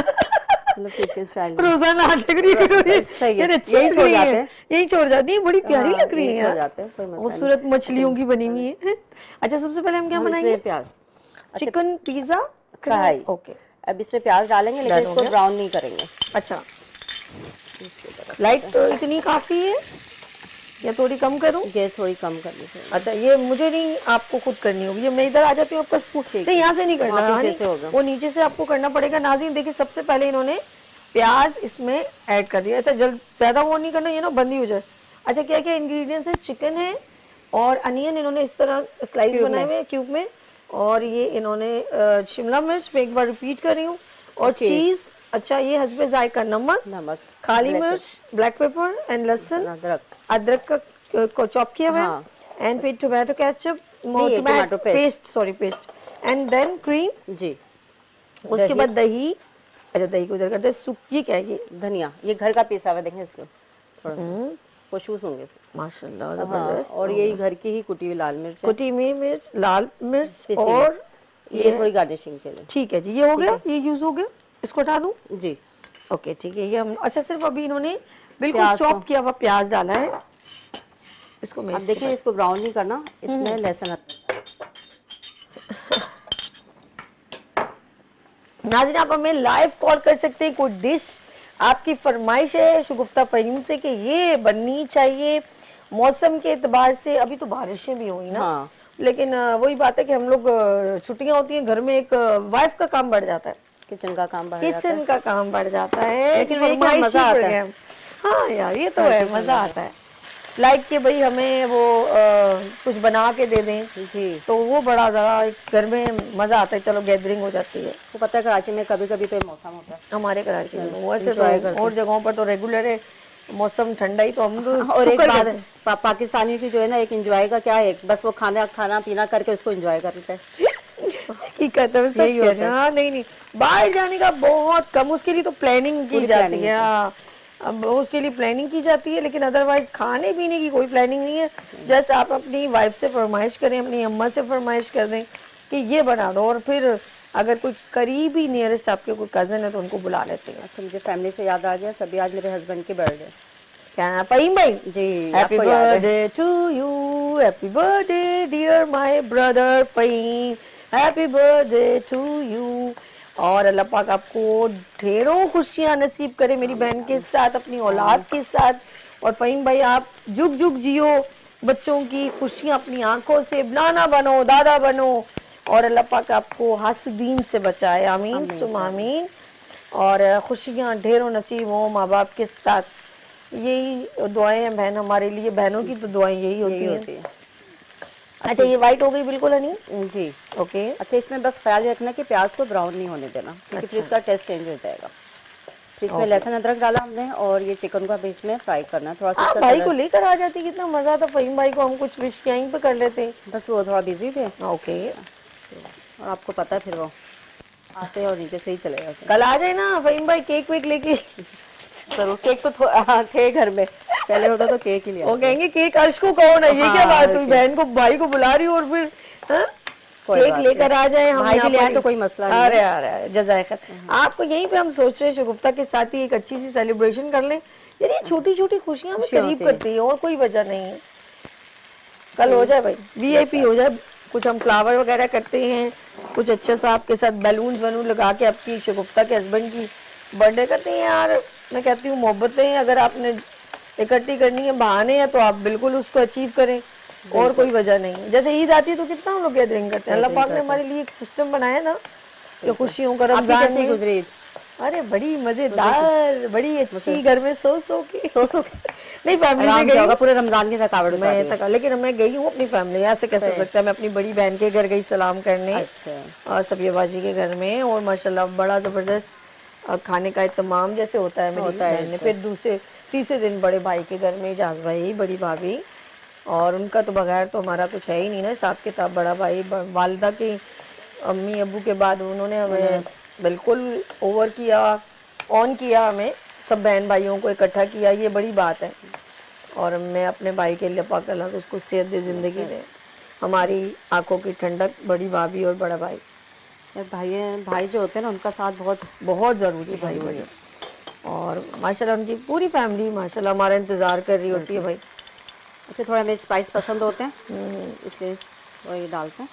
फिश के स्टाइल रोजाना आज लग रही है। सही है, यही छोड़ जाते हैं, यही छोड़ जाती है, बड़ी प्यारी लग रही है यार, खूबसूरत मछलियों की बनी हुई है। अच्छा सबसे पहले हम क्या बनाएंगे? प्याज, चिकन पिज़्ज़ा कढ़ाई। ओके, अब इसमें प्याज डालेंगे लेकिन इसको ब्राउन नहीं करेंगे। अच्छा, लाइट इतनी काफी है या थोड़ी कम करूं? गैस थोड़ी कम करनी चाहिए। अच्छा, ये मुझे नहीं, आपको खुद करनी होगी। मैं इधर आ जाती हूँ, आपका नहीं यहाँ से नहीं करना, नीचे से होगा, वो नीचे से आपको करना पड़ेगा। नाज़रीन देखिए, सबसे पहले इन्होंने प्याज इसमें ऐड कर दिया। अच्छा, जल्द ज्यादा वो नहीं करना, ये ना बंदी हो जाए। अच्छा क्या क्या इंग्रेडिएंट्स है? चिकन है और अनियन इन्होंने इस तरह स्लाइस बनाए हुए हैं क्यूब में, और ये इन्होंने शिमला मिर्च, मैं एक बार रिपीट कर रही हूँ, और चीज। अच्छा ये हस्बे जायका नमक, काली मिर्च, ब्लैक पेपर एंड लहसुन, अदरक को चॉप किया हुआ, एंड फिर tomato ketchup, tomato paste, sorry paste, and then cream जी। उसके बाद दही। अच्छा दही को उधर करते हैं। सूप ये क्या है? ये धनिया, ये घर का पिसा हुआ, देखें इसको थोड़ा सा खुशबू होंगे माशाल्लाह जबरदस्त। और ये घर की ही कुटी हुई लाल मिर्च है, कुटी हुई मिर्च, लाल मिर्च, और ये थोड़ी गार्निशिंग के लिए। ठीक है जी, ये हो गया, ये यूज हो गया, इसको हटा दूं जी। ओके ठीक है। ये हम अच्छा सिर्फ अभी इन्होंने बिल्कुल चॉप किया हुआ प्याज डाला है, इसको मैं अब देखिए इसको ब्राउन नहीं करना, इसमें लहसुन। नाज़रीन आप हमें लाइव कॉल कर सकते हैं, कोई डिश आपकी फरमाइश है शुगुफ्ता फ़हीम से कि ये बननी चाहिए। मौसम के एतबार से अभी तो बारिशें भी हुई ना, लेकिन वही बात है कि हम लोग छुट्टियां होती हैं, घर में एक वाइफ का काम बढ़ जाता है, किचन का काम बढ़ जाता है, लेकिन मजा आता है। हाँ यार ये तो है, मजा आता है। लाइक कि भाई हमें वो कुछ बना के दे दें जी, तो वो बड़ा ज़रा घर में मज़ा आता है, चलो गैदरिंग हो जाती है। वो पता है कराची में कभी कभी तो मौसम होता है, हमारे कराची में वैसे तो और जगहों पर तो रेगुलर है मौसम ठंडा ही, तो हम और एक बात है पाकिस्तानी की जो है ना, एक एंजॉय का क्या है, बस वो खाना पीना करके उसको एंजॉय कर लेता है। नहीं बाहर जाने का बहुत कम, उसके लिए तो प्लानिंग की जाती है। अब उसके लिए प्लानिंग की जाती है, लेकिन अदरवाइज खाने पीने की कोई प्लानिंग नहीं है। जस्ट आप अपनी वाइफ से फरमाइश करें, अपनी अम्मा से फरमाइश कर दें कि ये बना दो, और फिर अगर कोई करीबी नियरेस्ट आपके कोई कज़न है तो उनको बुला लेते हैं। अच्छा मुझे फैमिली से याद आ गया, सभी आज मेरे हस्बैंड की बर्थडे। क्या फ़हीम भाई ji, happy birthday to you, happy birthday dear my brother Fahim, happy birthday to you. और अल्लाह पाक आपको ढेरों खुशियां नसीब करे मेरी बहन के साथ, अपनी औलाद के साथ। और फ़हीम भाई आप जुग जुग जियो, बच्चों की खुशियां अपनी आंखों से, नाना बनो, दादा बनो, और अल्लाह पाक आपको हसदीन से बचाए, आमीन सुम आमीन। और खुशियां ढेरों नसीब हो माँ बाप के साथ, यही दुआएं हैं बहन हमारे लिए, बहनों की तो दुआएं यही होती हैं। अच्छा ये वाइट हो गई बिल्कुल नहीं जी, ओके। अच्छा इसमें बस ख्याल रखना कि प्याज को ब्राउन नहीं होने देना, क्योंकि फिर इसका टेस्ट चेंज हो जाएगा। फिर इसमें लहसुन अदरक डाला हमने, और ये चिकन को अभी इसमें फ्राई करना है थोड़ा सा। भाई को लेकर आ जाती, कितना मजा आता फ़हीम भाई को, हम कुछ विश यहीं पे कर लेते, बस वो थोड़ा बिजी थे। ओके, और आपको पता है फिर वो आते और नीचे से ही चले जाते। कल आ जाए ना फ़हीम भाई, केक वेक लेके। जरूर, केक तो थे घर में, पहले होता तो केक ही लिया। वो कहेंगे केक अर्श को कहो ना, ये क्या बात हुई, बहन को भाई को बुला रही हो और फिर केक लेकर आ जाए, हम भाई भी ले आए तो कोई मसला नहीं। अरे अरे जज़ाक आपको, यहीं पे हम सोच रहे हैं शगुफ्ता के साथ ही एक अच्छी सी सेलिब्रेशन कर लें यार, ये छोटी छोटी खुशियां हमें करीब करती है और कोई वजह नहीं है। कल हो जाए भाई, वीआईपी हो जाए, कुछ हम फ्लावर वगैरह करते हैं, कुछ अच्छा सा आपके साथ बैलून वैलून लगा के आपकी शगुफ्ता के हस्बैंड की बर्थडे करते हैं। यार मैं कहती हूँ मोहब्बतें अगर आपने इकट्ठी करनी है, बहाने हैं, तो आप बिल्कुल उसको अचीव करें, और कोई वजह नहीं है। जैसे ईद आती है तो कितना हम लोग गैदरिंग करते हैं, अल्लाह पाक ने हमारे लिए एक सिस्टम बनाया ना, जो खुशियों का रमजान में गुजरी। अरे बड़ी मजेदार, बड़ी अच्छी, घर में सो के नहीं फैमिली में गई होगा, पूरे रमजान की थकावट मैं थका, लेकिन मैं गई हूँ अपनी फैमिली, ऐसे कैसे हो सकता है। मैं अपनी बड़ी बहन के घर गई सलाम करने, और सबियाबाजी के घर में, और माशाल्लाह बड़ा जबरदस्त खाने का इत्माम जैसे होता है मेरी बहन ने। फिर तीसरे दिन बड़े भाई के घर में इजाज भाई, बड़ी भाभी, और उनका तो बगैर तो हमारा कुछ है ही नहीं ना हिसाब किताब। बड़ा भाई वालिदा की अम्मी अबू के बाद उन्होंने हमें बिल्कुल ओवर किया, ऑन किया, हमें सब बहन भाइयों को इकट्ठा किया, ये बड़ी बात है। और मैं अपने भाई के लिए पाक अल्लाह को उसको सेहत दे, ज़िंदगी दे, हमारी आंखों की ठंडक, बड़ी भाभी और बड़ा भाई। भाई जो होते हैं ना, उनका साथ बहुत बहुत ज़रूरी है भाई भाई। और माशाल्लाह उनकी पूरी फैमिली माशाल्लाह हमारा इंतज़ार कर रही होती है भाई। अच्छा थोड़ा हमें स्पाइस पसंद होते हैं, इसलिए वही डालते हैं,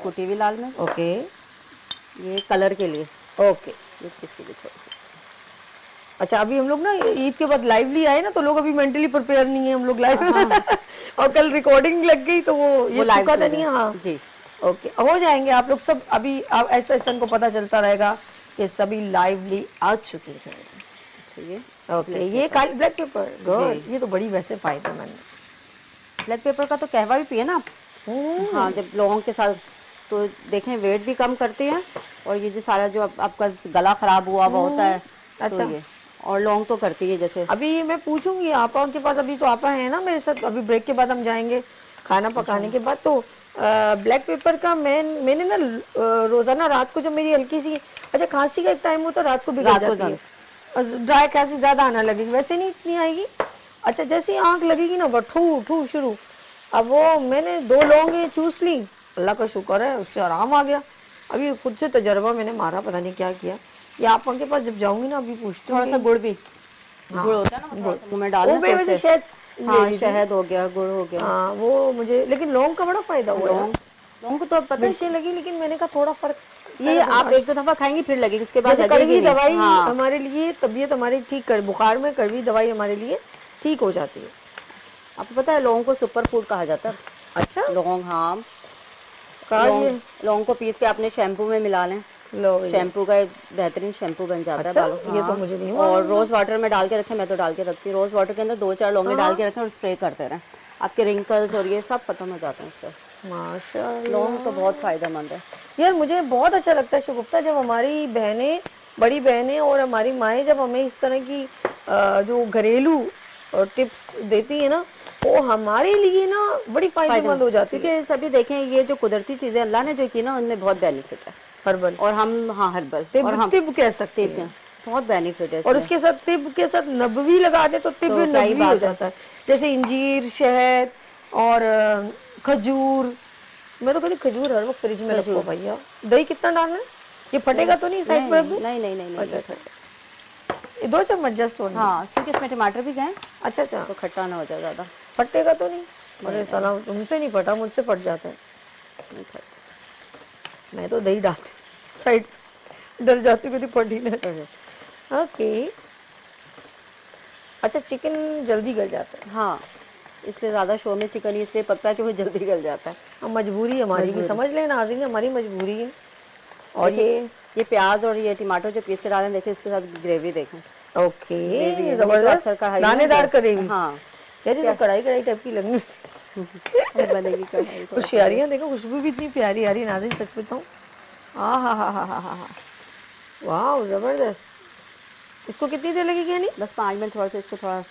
कुटी हुई लाल मिर्च, ओके, ये कलर के लिए, ओके, ये किसी भी थोड़ी सी। अच्छा अभी हम लोग ना ईद के बाद लाइवली आए ना, तो लोग अभी मेंटली प्रिपेयर नहीं है हम लोग लाइव और कल रिकॉर्डिंग लग गई तो वो लाइव का नहीं। हाँ जी ओके, हो जाएंगे आप लोग सब, अभी ऐसा इनको पता चलता रहेगा कि सभी लाइवली आ चुके हैं। तो ये ओके, ये काली ब्लैक पेपर, गुड, ये तो बड़ी वैसे फायदेमंद है। ब्लैक पेपर का तो कहवा भी पिए ना आप। हाँ, जब लौंग के साथ तो देखें वेट भी कम करती है, और ये जो सारा जो आपका गला खराब हुआ होता है, अच्छा। तो ये और लौंग तो करती है। जैसे अभी मैं पूछूंगी आपा के पास, अभी तो आपा है ना मेरे साथ, अभी ब्रेक के बाद हम जाएंगे खाना पकाने के बाद, तो ब्लैक पेपर का मैंने ना रोजाना रात को जब मेरी हल्की सी, अच्छा खांसी का एक टाइम होता है रात को बिगड़ जाती है, ड्राई खांसी ज्यादा आना लगेगी, वैसे नहीं इतनी आएगी। अच्छा जैसे आंख लगेगी ना ठू ठू शुरू, अब वो मैंने 2 लौंगे चूस ली, अल्लाह का शुक्र है उससे आराम आ गया। अभी खुद से तजर्बा मैंने मारा, पता नहीं क्या किया। ये आप उनके पास जब जाऊंगी ना, अभी पूछती हूँ। थोड़ा सा गुड़ भी, गुड़ होता है ना, थोड़ा सा मुंह में डालना तो उससे, शहद, हाँ शहद हो गया, गुड़ हो गया, हाँ वो मुझे, लेकिन लौंग का बड़ा फायदा हुआ। लौंग को तो पता है लगी, लेकिन मैंने कहा थोड़ा फर्क, ये आप 1-2 दफा खाएंगी फिर लगेगी, उसके बाद कड़वी लगेगी नहीं। दवाई हाँ। हमारे लिए तबीयत हमारी ठीक कर, बुखार में कड़वी दवाई हमारे लिए ठीक हो जाती है। आपको पता है लौंग को सुपर फूड कहा जाता है। अच्छा, लौंग, हाँ, लौंग को पीस के अपने शैम्पू में मिला लें, शैम्पू का एक बेहतरीन शैम्पू बन जाता है बालों। ये तो मुझे नहीं। और रोज वाटर में डाल के रखें, मैं तो डाल के रखती हूँ, रोज वाटर के अंदर 2-4 लौंगे डाल के रखें और स्प्रे करते रहें, आपके रिंकल्स और ये सब खत्म हो जाते हैं इससे। माशाल्लाह, लौंग तो बहुत फायदेमंद है यार। मुझे बहुत अच्छा लगता है शगुफ्ता, जब हमारी बहनें, बड़ी बहनें और हमारी माएँ जब हमें इस तरह की जो घरेलू टिप्स देती है ना, वो हमारे लिए ना बड़ी फायदेमंद हो जाती है। क्योंकि सभी देखें, ये जो कुदरती चीजें अल्लाह ने जो की ना, उनमें बहुत बेनिफिट है। हर्बल, और हम, हाँ हर्बल, और हम तिब कह सकते हैं, बहुत बेनिफिट है। और उसके साथ तिब के साथ नबवी लगा दे तो तिब नबवी हो जाता है, जैसे इंजीर, शहद और खजूर। मैं तो कभी खजूर हर वक्त फ्रिज में रखो भैया। दही कितना डालना है? ये फटेगा तो नहीं साइड पर? नहीं। अच्छा, 2 चम्मच जस्ट होना। हाँ, क्योंकि इसमें टमाटर भी गए। अच्छा, तो खट्टा ना हो जाए ज्यादा। फटेगा तो नहीं? अरे सलाम, तुमसे नहीं फटा, मुझसे फट जाता है। मैं तो दही डालती साइड, डर जाती हूँ फट ही ना। ओके, अच्छा चिकन जल्दी गल जाता है। हाँ, इसलिए ज़्यादा शो में चिकन इसलिए पकता है कि वो जल्दी गल जाता है। अब मजबूरी हमारी भी, समझ लेना नाज़रीन, हमारी मजबूरी है। और ये प्याज और ये टमाटर जो पीस के डालें, देखिए इसके साथ ग्रेवी देखें। ओके, जबरदस्त दानेदार ग्रेवी। हाँ यार ये तो कढ़ाई टाइप की लगनी बनेगी कढ़ाई। खुशियारियाँ देखो, खुशबू भी इतनी प्यारी आ रही है नाज़रीन, सच बताऊँ। हाँ, वाह जबरदस्त। इसको कितनी देर लगेगी यानी? बस 5 मिनट थोड़ा सा इसको थोड़ा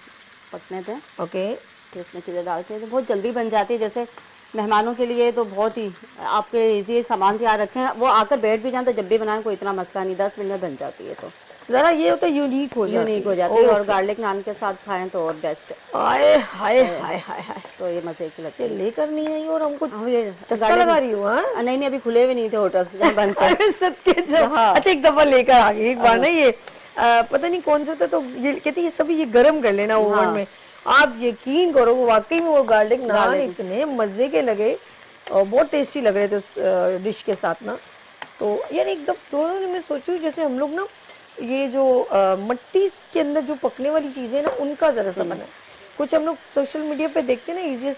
पकने दें। ओके, तो इसमें चीज़ें डाल के तो बहुत जल्दी बन जाती है। जैसे मेहमानों के लिए तो बहुत ही आपके इजी सामान तैयार रखें, वो आकर बैठ भी जाए तो जब भी बनाएं कोई इतना मसला नहीं, 10 मिनट में बन जाती है। तो जरा ये होता है यूनिक हो जाती है, और गार्लिक नान के साथ खाएं तो और बेस्ट। आए हाय हाय हाय हाय, तो ये मजे की लगती है। लेकर नहीं आई और हमको चस्का लगा रही हूँ। नहीं, अभी खुले भी नहीं थे होटल जहाँ बंद थे। सबके अच्छा, एक दफा लेकर आ गई एक बार ना, ये पता नहीं कौन सा था, तो ये कहती है सभी ये गरम कर लेना ओवन में। आप यकीन करो वो वाकई में वो गार्लिक नान इतने मजे के लगे और बहुत टेस्टी लग रहे थे उस डिश के साथ ना। तो यार एकदम दोनों ने, मैं सोचूं जैसे हम लोग ना ये जो मट्टी के अंदर जो पकने वाली चीजें ना, उनका जरा सा बना कुछ हम लोग सोशल मीडिया पे देखते ना इजी।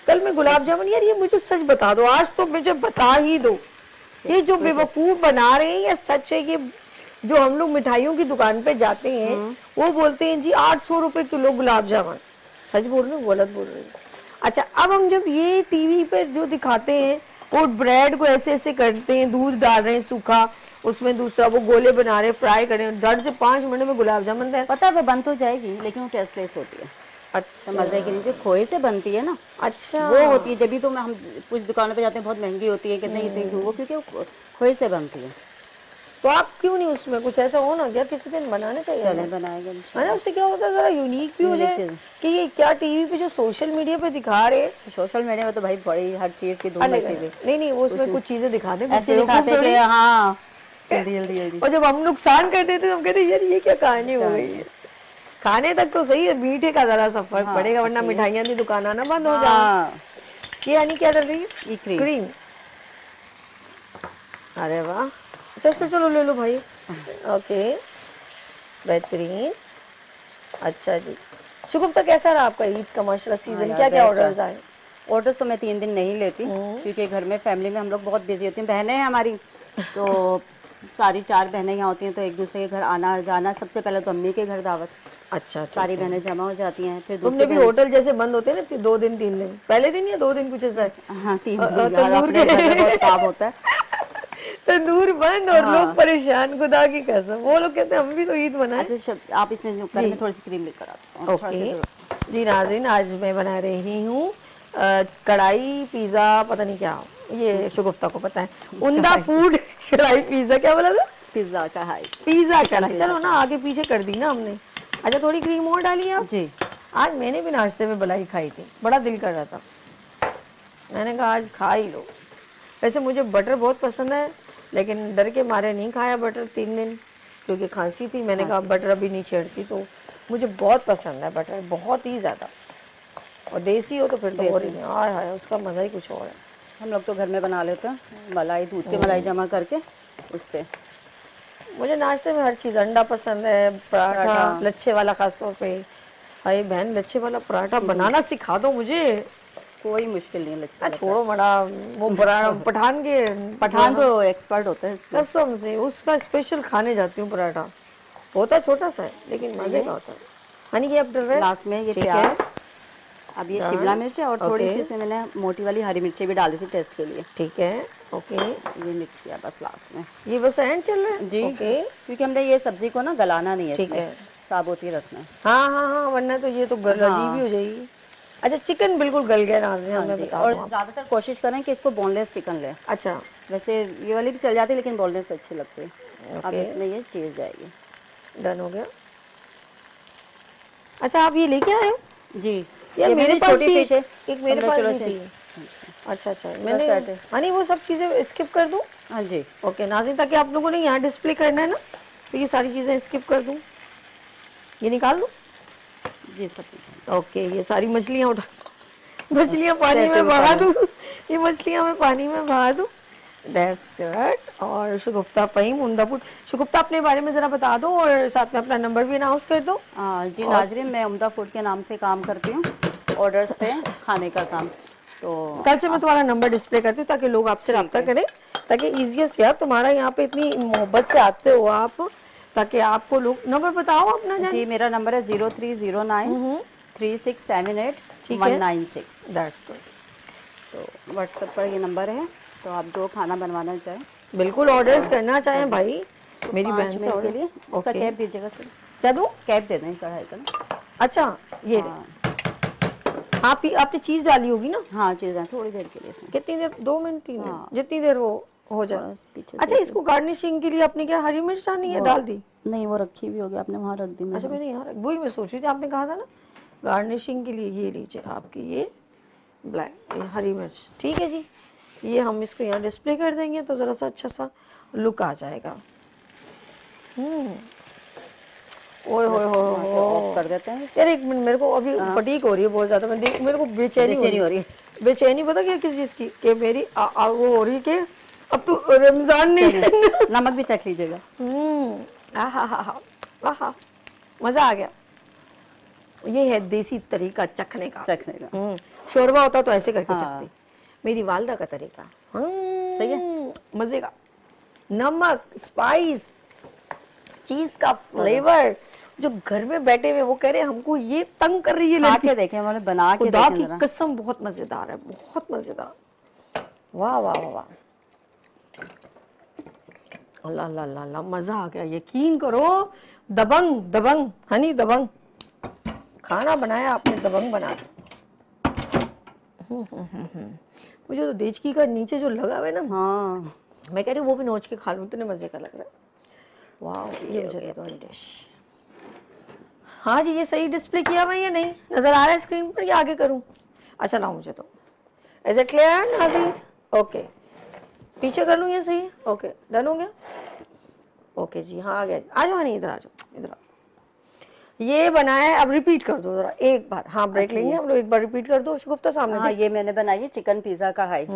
कल मैं गुलाब जामुन, यार ये मुझे सच बता दो, आज तो मुझे बता ही दो, ये जो बेवकूफ बना रहे हैं या सच है? ये जो हम लोग मिठाइयों की दुकान पे जाते हैं वो बोलते हैं जी 800 रुपए किलो गुलाब जामुन। सच बोल रहे हो गलत बोल रहे हो? अच्छा, अब हम जब ये टीवी पे जो दिखाते हैं, वो ब्रेड को ऐसे ऐसे करते हैं, दूध डाल रहे हैं सूखा, उसमें दूसरा वो गोले बना रहे, फ्राई कर रहे हैं, 1.5 से 5 मिनट में गुलाब जामुन है। पता है वो बंद हो जाएगी, लेकिन वो टेस्टलेस होती है। अच्छा, तो मजे की नहीं, जो खोए से बनती है ना, अच्छा वो होती है। जब भी तो हम कुछ दुकानों पे जाते हैं, बहुत महंगी होती है कि नहीं इतनी, वो क्योंकि वो खोए से बनती है। तो आप क्यों नहीं उसमें कुछ ऐसा हो ना, क्या किसी दिन बनाना चाहिए? चले बनाएंगे, है ना, उससे क्या होता है जरा यूनिक भी हो जाए कि ये क्या टीवी पे जो सोशल मीडिया पे दिखा रहे हैं। सोशल मीडिया में तो भाई बड़ी हर चीज की धूम मची हुई। नहीं वो उसमें कुछ चीजें दिखाते हैं, ऐसे दिखाते हैं कि हाँ जल्दी। और जब हम नुकसान कर देते तो हम कहते हैं यार ये क्या कहानी हो गई है। खाने तक तो सही है, मीठे का जरा सा फर्क पड़ेगा, वरना मिठाइयाँ की दुकान आना बंद हो जाए। ये यानी क्या कर रही है? क्रीम। अरे वाह, चलो ले लो भाई। ओके, बेहतरीन। अच्छा जी, शुगुफ्ता कैसा रहा आपका ईद का माशाल्लाह सीजन? क्या ऑर्डर्स आए? ऑर्डर्स तो मैं 3 दिन नहीं लेती, क्योंकि घर में फैमिली में हम लोग बहुत बिजी होते हैं, बहनें हैं हमारी, तो सारी 4 बहनें यहाँ होती हैं तो एक दूसरे के घर आना जाना। सबसे पहले तो अम्मी के घर दावत, अच्छा, सारी बहनें जमा हो जाती हैं। फिर तुमने भी होटल जैसे बंद होते हैं ना 2 दिन 3 दिन, पहले दिन या 2 दिन कुछ ऐसा है? हाँ 3 दिन यार, अपने घर में बहुत काम होता है। तंदूर बंद और लोग परेशान, खुदा की कसम। वो लोग कहते हैं हम भी तो ईद मनाएं। अच्छा आप इसमें कर में थोड़ी सी क्रीम लेकर आते हैं। ओके जी नाज़रीन, आज मैं बना रही हूँ कढ़ाई पिज़्ज़ा, पता नहीं क्या, ये शगुफ्ता को पता है। उम्दा फूड कढ़ाई पिज़्ज़ा, क्या बोला था? पिज़्ज़ा कढ़ाई, पिज़्ज़ा कढ़ाई। चलो ना आगे पीछे कर दी ना हमने। अच्छा थोड़ी क्रीम और डाली आप जी। आज मैंने भी नाश्ते में बलाई खाई थी, बड़ा दिल कर रहा था, मैंने कहा आज खा ही लो। वैसे मुझे बटर बहुत पसंद है, लेकिन डर के मारे नहीं खाया बटर 3 दिन, क्योंकि खांसी थी। मैंने कहा बटर अभी नहीं छेड़ती। तो मुझे बहुत पसंद है बटर, बहुत ही ज़्यादा, और देसी हो तो फिर तो और ही हाय हाय, उसका मज़ा ही कुछ और है। हम लोग तो घर में बना लेते हैं, मलाई दूध के मलाई जमा करके उससे। मुझे नाश्ते में हर चीज़, अंडा पसंद है, पराठा, लच्छे वाला खास तौर पे। भाई बहन लच्छे वाला पराठा बनाना सिखा दो मुझे। कोई मुश्किल नहीं लच्छा। छोड़ो मड़ा, वो पठान तो एक्सपर्ट होता है इसमें। कसम से उसका स्पेशल खाने जाती हूँ पराठा। होता छोटा सा है लेकिन मजे का होता है। हनी की आप डल रहे हैं लास्ट में ये प्याज, अब ये शिमला मिर्च है, और थोड़ी सी इसमें मैंने मोटी वाली हरी मिर्ची भी डाली थी टेस्ट के लिए। ठीक है, ओके। ये मिक्स किया बस लास्ट में। ये बस एंड चल रहा है जी, ओके। क्योंकि हमने ये सब्जी को ना गलाना नहीं है, ठीक है, साबुत ही रखना है। हाँ हाँ हाँ, वरना तो ये तो अजीब ही हो जाएगी। अच्छा चिकन बिल्कुल गल गया नाज़रीन, हाँ जी, और ज़्यादातर कोशिश करें कि इसको बोनलेस चिकन लें। अच्छा, वैसे ये वाली भी चल जाती है लेकिन बोनलेस अच्छी लगती है। अब इसमें ये चीज़ जाएगी। डन हो गया। अच्छा आप ये लेके आए हो? जी, ये मेरी छोटी फिश है, एक मेरे पास भी थी। अच्छा अच्छा, मैंने हनी वो सब चीज़ें स्किप कर दूँ? हाँ जी ओके नाज़रीन, ताकि आप लोगों ने यहाँ डिस्प्ले करना है ना, तो ये सारी चीज़ें स्किप कर दूँ, ये निकाल दूँ? जी सब। ओके, ये सारी मछलियाँ उठा, मछलियाँ पानी में बहा दूँ, ये मछलियाँ मैं पानी में बहा दूँ। That's good. और शगुफ्ता फ़हीम उम्दा फूड। शगुफ्ता अपने बारे में ज़रा बता दो और साथ में अपना नंबर भी अनाउंस कर दो। जी नाज़रीन, मैं उम्दा फूड के नाम से काम करती हूँ, ऑर्डर्स पे खाने का काम। तो कल से मैं तुम्हारा नंबर डिस्प्ले करती हूँ ताकि लोग आपसे रब्ता करें, ताकि ईजीएस्ट यार तुम्हारा यहाँ पे इतनी मोहब्बत से आते हो आप, ताकि आपको लोग नंबर बताओ अपना। जी मेरा नंबर है 0309 3678 196। That's good. तो व्हाट्सएप पर ये नंबर है, तो आप जो खाना बनवाना चाहें बिल्कुल ऑर्डर्स करना चाहें भाई, मेरी बहन से के लिए इसका कैप दीजिएगा सर। क्या दूँ? कैप दे दें कढ़ाई का। अच्छा ये आप ही आपने चीज़ डाली होगी ना? हाँ चीज़ थोड़ी देर के लिए। कितनी देर? 2 मिनट 3 मिनट, जितनी देर वो हो जाए। अच्छा इसको गार्निशिंग के लिए आपने क्या हरी मिर्च डालनी है? डाल दी? नहीं वो रखी हुई होगी आपने, वहाँ रख दी। अच्छा मैंने यहाँ वही मैं सोच रही थी, आपने कहा था ना गार्निशिंग के लिए ये लीजिए आपकी ये ब्लैक हरी मिर्च। ठीक है जी, ये हम इसको यहाँ डिस्प्ले कर देंगे तो ज़रा सा अच्छा सा लुक आ जाएगा। ओए होए होए कर देते हैं यार। एक मिनट, मेरे को अभी फटीक हो रही है बहुत ज़्यादा, मैं देख मेरे को बेचैनी हो रही है। बेचैनी पता क्या किस चीज़ की, कि मेरी वो हो रही कि अब तो रमज़ान नहीं। नमक भी चख लीजिएगा। आहा मज़ा आ गया। ये है देसी तरीका चखने का। शोरबा होता तो ऐसे करके चखती। मेरी वालदा का तरीका सही है, मज़े का। नमक, स्पाइस, चीज़ का फ्लेवर, जो घर में बैठे हुए वो कह रहे हैं हमको ये तंग कर रही है। खा के देखें, मतलब बना के देखें की कसम बहुत मज़ेदार है, बहुत मज़ेदार। वाह वाह वाह वाह, अल्लाह अल्लाह अल्लाह, मज़ा आ गया। यकीन करो, दबंग दबंग हनी दबंग खाना बनाया आपने, दबंग बना। मुझे तो देचकी का नीचे जो लगा हुआ है ना, हाँ मैं कह रही हूँ वो भी नोच के खा लूँ, इतने मज़े का लग रहा है। वाह ये मुझे डिश। हाँ जी, ये सही डिस्प्ले किया हुआ या नहीं नज़र आ रहा है स्क्रीन पर, या आगे करूँ? अच्छा लाओ मुझे तो। इज इट क्लियर नाज़रीन? ओके, पीछे कर लूँ ये सही है? ओके डन हो गया। ओके जी हाँ आ गया। आ जाओ नहीं, इधर आ जाओ, इधर आओ। ये बनाया है, अब रिपीट कर दो जरा एक बार। हाँ ब्रेक लेंगे हम लोग, एक बार रिपीट कर दो शगुफ्ता सामने। हाँ ये मैंने बनाई है चिकन पिज़्ज़ा कढ़ाई।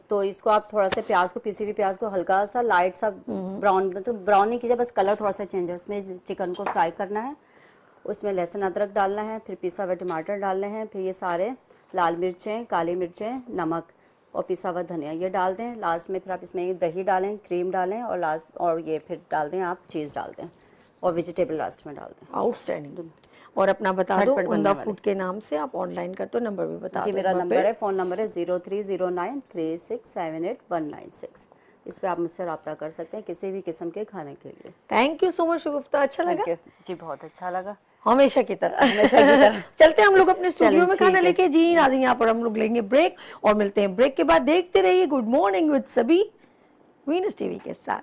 तो इसको आप थोड़ा सा प्याज को, पीसी हुई प्याज को हल्का सा लाइट सा ब्राउन, मतलब ब्राउन नहीं कीजिए, बस कलर थोड़ा सा चेंज है। उसमें चिकन को फ्राई करना है, उसमें लहसुन अदरक डालना है, फिर पिसा हुआ टमाटर डालने हैं, फिर ये सारे लाल मिर्चें, काली मिर्चें, नमक, और पिसा हुआ धनिया ये डाल दें। लास्ट में फिर आप इसमें दही डालें, क्रीम डालें और लास्ट और ये फिर डाल दें, आप चीज़ डाल दें और वेजिटेबल लास्ट में डाल दें। आउटस्टैंडिंग। और अपना बता दो, झटपट बनने उमदा वाली। फूड के नाम से आप ऑनलाइन कर दो, नंबर भी बता दो। जी मेरा एक बार नंबर फिर। है, फ़ोन नंबर है 030936789196। इस पे आप मुझसे रब्ता कर सकते हैं किसी भी किस्म के खाने के लिए। थैंक यू सो मच शगुफ्ता, अच्छा लगा? Thank you। जी बहुत अच्छा लगा, हमेशा की तरह। हमेशा की तरह। चलते हैं हम लोग अपने स्टूडियो चलिए, में ठीक खाना है। लेके। जी नाज़रीन, यहाँ पर हम लोग लेंगे ब्रेक और मिलते हैं ब्रेक के बाद। देखते रहिए गुड मॉर्निंग विद सभी वीनस टीवी के साथ।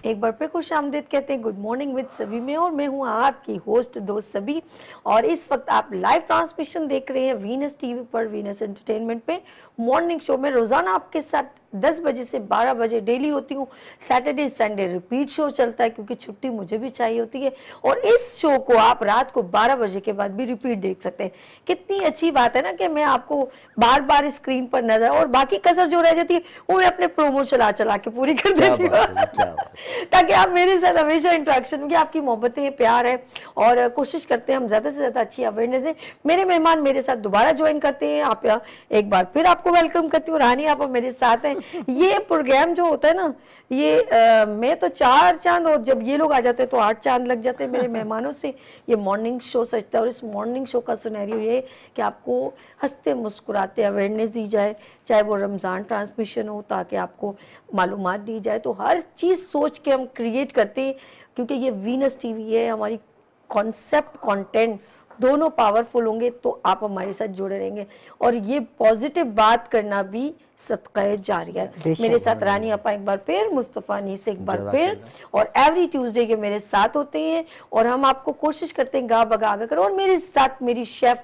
एक बार फिर खुश आमदीद कहते हैं गुड मॉर्निंग विद सभी में, और मैं हूं आपकी होस्ट दोस्त सभी। और इस वक्त आप लाइव ट्रांसमिशन देख रहे हैं वीनस टीवी पर, वीनस एंटरटेनमेंट पे। मॉर्निंग शो में रोजाना आपके साथ 10 बजे से 12 बजे डेली होती हूँ। सैटरडे संडे रिपीट शो चलता है क्योंकि छुट्टी मुझे भी चाहिए होती है। और इस शो को आप रात को 12 बजे के बाद भी रिपीट देख सकते हैं। कितनी अच्छी बात है ना कि मैं आपको बार बार स्क्रीन पर नजर, और बाकी कसर जो रह जाती है वो मैं अपने प्रोमो चला चला के पूरी कर देती हूँ ताकि आप मेरे साथ हमेशा इंटरेक्शन में, आपकी मोहब्बतें प्यार है और कोशिश करते हैं हम ज्यादा से ज्यादा अच्छी अवेयरनेस है। मेरे मेहमान मेरे साथ दोबारा ज्वाइन करते हैं। आप एक बार फिर आपको वेलकम करती हूँ। रानी आप मेरे साथ हैं। ये प्रोग्राम जो होता है ना, ये मैं तो 4 चांद, और जब ये लोग आ जाते हैं तो 8 चांद लग जाते हैं मेरे मेहमानों से। ये मॉर्निंग शो सजता है और इस मॉर्निंग शो का सिनेरियो ये कि आपको हंसते मुस्कुराते अवेयरनेस दी जाए, चाहे वो रमज़ान ट्रांसमिशन हो ताकि आपको मालूमात दी जाए। तो हर चीज़ सोच के हम क्रिएट करते हैं क्योंकि ये वीनस टीवी है। हमारी कॉन्सेप्ट कंटेंट दोनों पावरफुल होंगे तो आप हमारे साथ जुड़े रहेंगे। और ये पॉजिटिव बात करना भी सदका जारिया है। मेरे साथ रानी अपा एक बार फिर, मुस्तफ़ा नीस एक बार फिर, और एवरी ट्यूसडे के मेरे साथ होते हैं और हम आपको कोशिश करते हैं गा बगा आगा करो। और मेरे साथ मेरी शेफ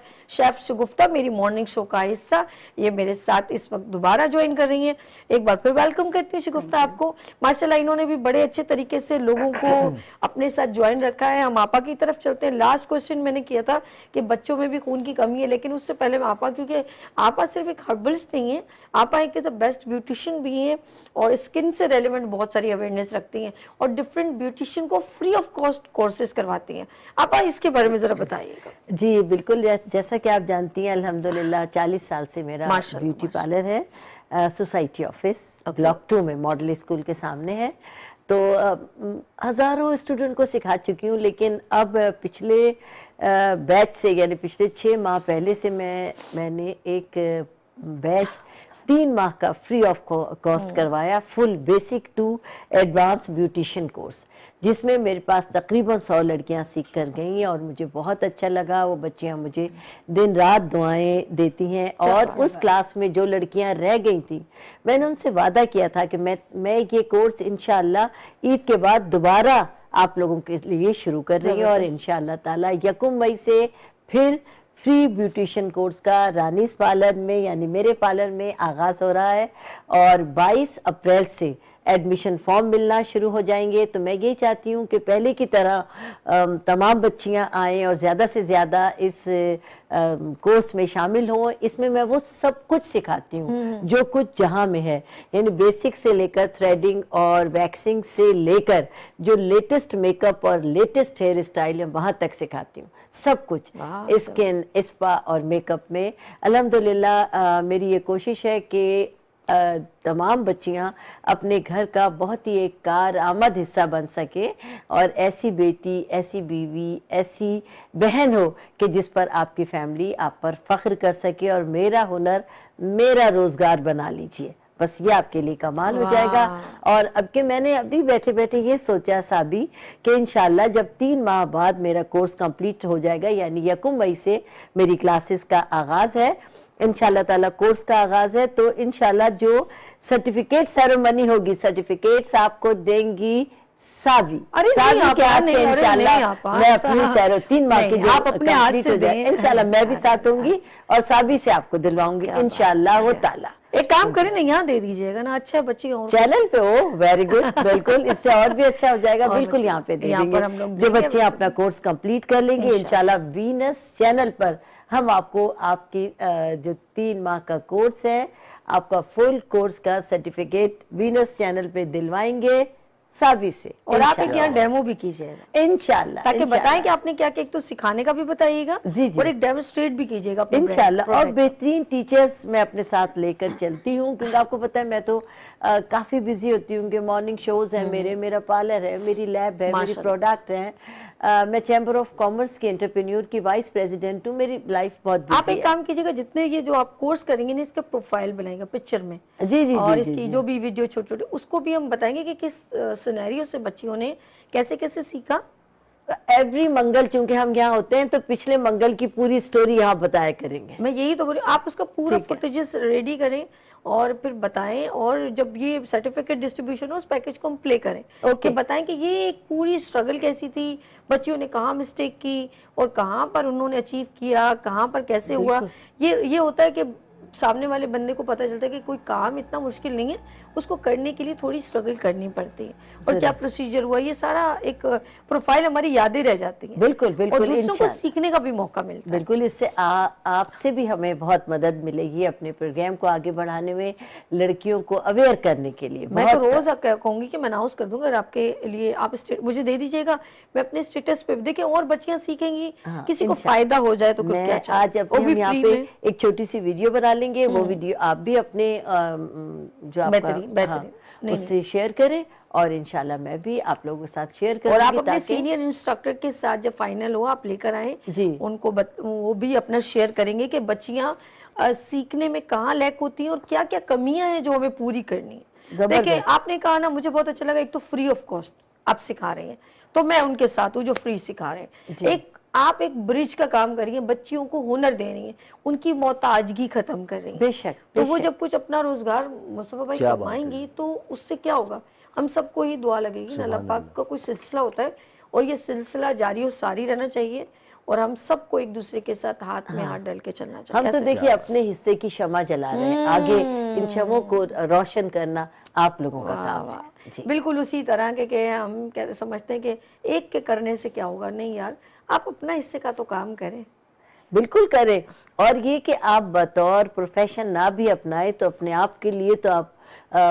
शगुफ्ता, मेरी मॉर्निंग शो का हिस्सा, ये मेरे साथ इस वक्त दोबारा ज्वाइन कर रही हैं। एक बार फिर वेलकम करती हूँ शगुफ्ता आपको। माशाल्लाह इन्होंने भी बड़े अच्छे तरीके से लोगों को अपने साथ ज्वाइन रखा है। हम आपा की तरफ चलते हैं। लास्ट क्वेश्चन मैंने किया था कि बच्चों में भी खून की कमी है, लेकिन उससे पहले मैं आपा, क्योंकि आपा सिर्फ एक हर्बलिस्ट नहीं है, आपा एक बेस्ट ब्यूटिशियन भी है और स्किन से रेलिवेंट बहुत सारी अवेयरनेस रखती हैं और डिफरेंट ब्यूटिशियन को फ्री ऑफ कॉस्ट कोर्सेज करवाती हैं। आप इसके बारे में जरा बताइएगा। जी बिल्कुल, जैसा कि आप जानती हैं अल्हम्दुलिल्लाह 40 साल से मेरा ब्यूटी पार्लर है। सोसाइटी ऑफिस ब्लॉक 2 में मॉडल स्कूल के सामने है। तो हज़ारों स्टूडेंट को सिखा चुकी हूँ, लेकिन अब पिछले बैच से, यानी पिछले 6 माह पहले से मैंने एक बैच 3 माह का फ्री ऑफ कॉस्ट करवाया, full basic to advance beautician course, जिसमें मेरे पास तकरीबन 100 लड़कियां सीख कर गई और मुझे बहुत अच्छा लगा। वो बच्चियां मुझे दिन रात दुआएं देती हैं। और उस क्लास में जो लड़कियां रह गई थी, मैंने उनसे वादा किया था कि मैं ये कोर्स इंशाअल्लाह ईद के बाद दोबारा आप लोगों के लिए शुरू कर रही हूँ। और इंशाअल्लाह ताला 1 मई से फिर फ्री ब्यूटिशियन कोर्स का रानीस पार्लर में, यानी मेरे पार्लर में आगाज़ हो रहा है। और 22 अप्रैल से एडमिशन फॉर्म मिलना शुरू हो जाएंगे। तो मैं ये चाहती हूँ कि पहले की तरह तमाम बच्चियाँ आएँ और ज़्यादा से ज़्यादा इस कोर्स में शामिल हों। इसमें मैं वो सब कुछ सिखाती हूँ जो कुछ जहाँ में है, यानी बेसिक से लेकर थ्रेडिंग और वैक्सिंग से लेकर जो लेटेस्ट मेकअप और लेटेस्ट हेयर स्टाइल है वहाँ तक सिखाती हूँ सब कुछ, स्किन, स्पा और मेकअप में। अल्हम्दुलिल्लाह मेरी ये कोशिश है कि तमाम बच्चियां अपने घर का बहुत ही एक कारआमद हिस्सा बन सके और ऐसी बेटी, ऐसी बीवी, ऐसी बहन हो कि जिस पर आपकी फैमिली आप पर फख्र कर सके और मेरा हुनर मेरा रोजगार बना लीजिए। बस ये आपके लिए कमाल हो जाएगा। और अब के मैंने अभी बैठे बैठे ये सोचा साबी कि इंशाल्लाह जब 3 माह बाद मेरा कोर्स कंप्लीट हो जाएगा, यानी 1 मई से मेरी क्लासेस का आगाज है, इंशाल्लाह ताला कोर्स का आगाज है, तो इंशाल्लाह जो सर्टिफिकेट सेरेमनी होगी, सर्टिफिकेट्स आपको देंगी साबी। साबी के हाथ से इंशाल्लाह मैं अपनी 3 माह की आप अपने हाथ से दें, इंशाल्लाह मैं भी साथ होंगी और साबी से आपको दिलवाऊंगी इंशाल्लाह वो ताला। एक काम करें ना, यहाँ दे दीजिएगा ना, अच्छा बच्ची और चैनल पे हो, वेरी गुड, बिल्कुल इससे और भी अच्छा हो जाएगा। बिल्कुल यहाँ पे दे देंगे, जो बच्चे अपना कोर्स कंप्लीट कर लेंगे इंशाल्लाह वीनस चैनल पर हम आपको आपकी जो 3 माह का कोर्स है आपका फुल कोर्स का सर्टिफिकेट वीनस चैनल पे दिलवाएंगे साबी से, और आप एक यहाँ डेमो भी कीजिएगा इंशाल्लाह, ताकि बताएं कि आपने क्या क्या, एक तो सिखाने का भी बताइएगा जी जी, और एक डेमोस्ट्रेट भी कीजिएगा इंशाल्लाह। और बेहतरीन टीचर्स मैं अपने साथ लेकर चलती हूँ, क्योंकि आपको पता है मैं तो काफी बिजी होती हूँ, मॉर्निंग शोज है मेरे, मेरा पार्लर है, मेरी लैब है, मेरी प्रोडक्ट है, मैं चैम्बर ऑफ कॉमर्स की एंटरप्रेन्योर की वाइस प्रेसिडेंट हूँ, मेरी लाइफ बहुत बिजी है। आप एक काम कीजिएगा, जितने ये जो आप कोर्स करेंगे ना, इसका प्रोफाइल बनाएगा पिक्चर में, जी जी, और जी, इसकी जी, जो भी वीडियो छोटे छोटे, उसको भी हम बताएंगे कि किस सिनेरियो से बच्चियों ने कैसे कैसे सीखा। एवरी मंगल, चूंकि हम यहाँ होते हैं तो पिछले मंगल की पूरी स्टोरी यहाँ बताया करेंगे। मैं यही तो बोल रही हूँ, आप उसका पूरा फुटेजेस रेडी करें और फिर बताएं, और जब ये सर्टिफिकेट डिस्ट्रीब्यूशन हो उस पैकेज को हम प्ले करें, कि बताएं कि ये एक पूरी स्ट्रगल कैसी थी, बच्चियों ने कहाँ मिस्टेक की और कहाँ पर उन्होंने अचीव किया, कहाँ पर कैसे हुआ। ये होता है कि सामने वाले बंदे को पता चलता है कि कोई काम इतना मुश्किल नहीं है, उसको करने के लिए थोड़ी स्ट्रगल करनी पड़ती है, और क्या प्रोसीजर हुआ, ये सारा एक प्रोफाइल हमारी यादें रह जाती है। बिल्कुल बिल्कुल, और दूसरों को सीखने का भी मौका मिलता है। बिल्कुल, इससे आपसे भी हमें बहुत मदद मिलेगी अपने प्रोग्राम को आगे बढ़ाने में, लड़कियों को अवेयर करने के लिए। मैं तो रोज कहूंगी कि मैं अनाउंस कर दूंगा, अगर आपके लिए आप मुझे दे दीजिएगा, मैं अपने स्टेटस पे देखिए, और बच्चियां सीखेंगी, किसी को फायदा हो जाए तो क्या आज अपने यहाँ पे एक छोटी सी वीडियो बना लेंगे, वो वीडियो आप भी अपने जो आपका उससे शेयर करें, और इंशाल्लाह मैं भी आप लोगों के साथ शेयर करूंगी। और आप अपने सीनियर इंस्ट्रक्टर के साथ जब फाइनल हो आप लेकर आए जी, उनको वो भी अपना शेयर करेंगे कि बच्चियां सीखने में कहाँ लैक होती हैं और क्या क्या कमियां हैं जो हमें पूरी करनी है। देखिए आपने कहा ना, मुझे बहुत अच्छा लगा, एक तो फ्री ऑफ कॉस्ट आप सिखा रहे हैं, तो मैं उनके साथ हूँ जो फ्री सिखा रहे हैं। आप एक ब्रिज का काम करिए, बच्चियों को हुनर दे रही हैं, उनकी मोहताजगी खत्म कर रही हैं। बेशक, तो वो जब कुछ अपना रोजगार मुस्तफा भाई कमाएंगी तो उससे क्या होगा, हम सबको ही दुआ लगेगी ना। अल्लाह पाक का कोई सिलसिला होता है और ये सिलसिला जारी और सारी रहना चाहिए, और हम सबको एक दूसरे के साथ हाथ में हाथ डाल के चलना चाहिए। हम तो देखिए अपने हिस्से की शमा जला रहे हैं, आगे इन शमों को रोशन करना आप लोगों का काम है। बिल्कुल उसी तरह के हम कहते समझते हैं कि एक के करने से क्या होगा, नहीं यार, आप अपना हिस्से का तो काम करें। बिल्कुल करें, और ये कि आप बतौर प्रोफेशन ना भी अपनाए तो अपने आप के लिए तो आप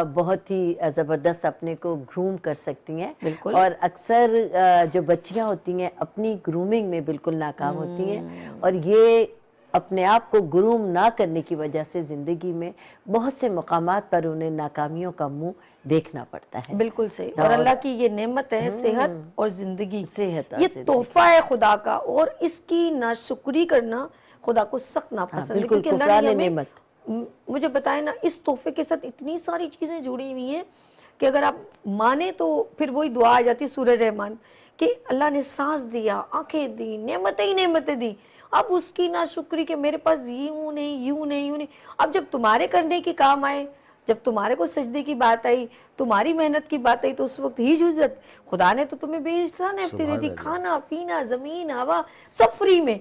बहुत ही ज़बरदस्त अपने को ग्रूम कर सकती हैं। बिल्कुल। और अक्सर जो बच्चियां होती हैं अपनी ग्रूमिंग में बिल्कुल नाकाम होती हैं, और ये अपने आप को ग्रूम ना करने की वजह से ज़िंदगी में बहुत से मकामात पर उन्हें नाकामियों का मुंह देखना पड़ता है। बिल्कुल सही। और अल्लाह की ये नेमत है सेहत और जिंदगी, सेहत ये तोहफा है खुदा का, और इसकी नाशुक्री करना खुदा को सख्त नापसंद है। क्योंकि अल्लाह ने नेमत, मुझे बताए ना, इस तोहफे के साथ इतनी सारी चीजें जुड़ी हुई हैं कि अगर आप माने तो फिर वही दुआ आ जाती है सूरह रहमान कि अल्लाह ने सांस दिया, आंखें दी, नेमतें ही नेमतें दी, अब उसकी नाशुक्री के मेरे पास यूं नहीं यूं नहीं यूं नहीं। अब जब तुम्हारे करने के काम आए, जब तुम्हारे को सजदे की बात आई, तुम्हारी मेहनत की बात आई, तो उस वक्त ही इज्जत खुदा ने तो तुम्हें बेहिसाब नेमतें दे दी, खाना पीना जमीन हवा सब फ्री में,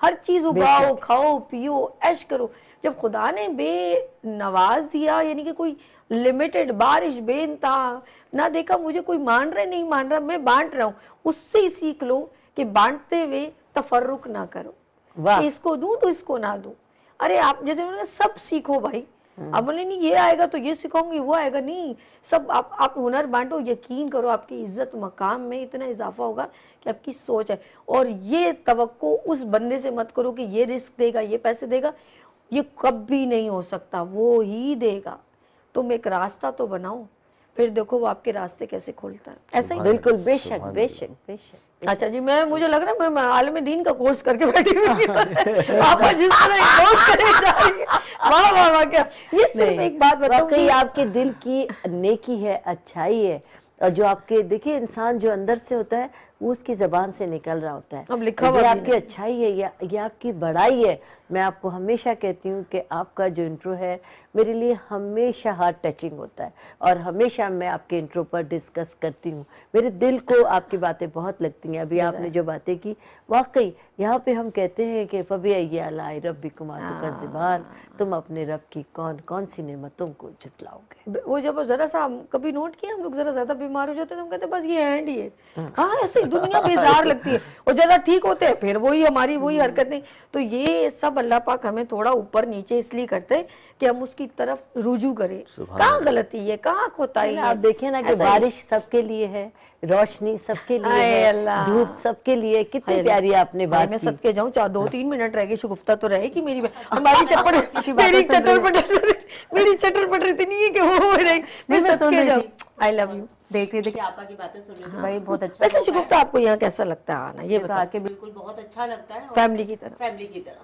हर चीज उगाओ खाओ पियो ऐश करो। जब खुदा ने बेनवाज दिया, यानी कि कोई लिमिटेड बारिश बेइंतहा ना देखा, मुझे कोई मान रहा नहीं मान रहा, मैं बांट रहा हूँ, उससे ही सीख लो कि बांटते हुए तफर्रुक ना करो, इसको दूं तो इसको ना दूं। अरे आप जैसे सब सीखो भाई, अब बोले नहीं ये आएगा तो ये सिखाऊंगी, वो आएगा नहीं, सब आप हुनर बांटो। यकीन करो आपकी इज्जत मकाम में इतना इजाफा होगा कि आपकी सोच है। और ये तवक्को उस बंदे से मत करो कि ये रिस्क देगा, ये पैसे देगा, ये कभी नहीं हो सकता, वो ही देगा। तुम एक रास्ता तो बनाओ, फिर देखो वो आपके रास्ते कैसे खोलता है। ऐसा ही बिल्कुल, बेशक बेशक बेशक। अच्छा जी, मुझे लग रहा है मैं आलम दीन का कोर्स करके बैठी हुई आप जिस तरह कोर्स करने जा रही हैं, वाह वाह वाह, क्या ये सिर्फ एक बात बताऊं कि आपके दिल की नेकी है, अच्छाई है, और जो आपके देखिए इंसान जो अंदर से होता है वो उसकी जबान से निकल रहा होता है। अब लिखा हुआ आपकी अच्छाई है या ये आपकी बड़ाई है। मैं आपको हमेशा कहती हूँ कि आपका जो इंट्रो है मेरे लिए हमेशा हार्ट टचिंग होता है, और हमेशा मैं आपके इंट्रो पर डिस्कस करती हूँ, मेरे दिल को आपकी बातें बहुत लगती हैं। अभी आपने जो बातें की, वाकई यहाँ पे हम कहते हैं कि फबी अलाई रब्बिकुम का ज़ुबान, तुम अपने रब की कौन कौन सी नेमतों को झुटलाओगे। वो जब जरा सा कभी नोट किया, हम लोग जरा ज्यादा बीमार हो जाते हैं तो हम कहते हैं बस ये हैंड ही है, हाँ ऐसे दुनिया बेजार लगती है, और ज्यादा ठीक होते हैं फिर वही हमारी वही हरकत नहीं। तो ये सब अब अल्लाह पाक हमें थोड़ा ऊपर नीचे इसलिए करते हैं कि हम उसकी तरफ रुजू करें। कहाँ गलती है, कहाँ खोताई है। आप देखिए ना कि बारिश सबके लिए है, रोशनी सबके लिए है, धूप सबके लिए। कितनी प्यारी आपने बात मैं सदके जाऊं, 2-3 मिनट रह गए, शगुफ्ता तो रहे कि मेरी हमारी चप्पड़ मेरी चटर-पटर इतनी है कि वो रही। मैं सदके जाऊं। I love you. देख रही थी कि आपा की बातें सुन रही थी, बड़ी बहुत अच्छा। वैसे शगुफ्ता आपको यहाँ कैसा लगता है आना, ये बता के? बिल्कुल बहुत अच्छा लगता है, फैमिली की तरह। फैमिली की तरह।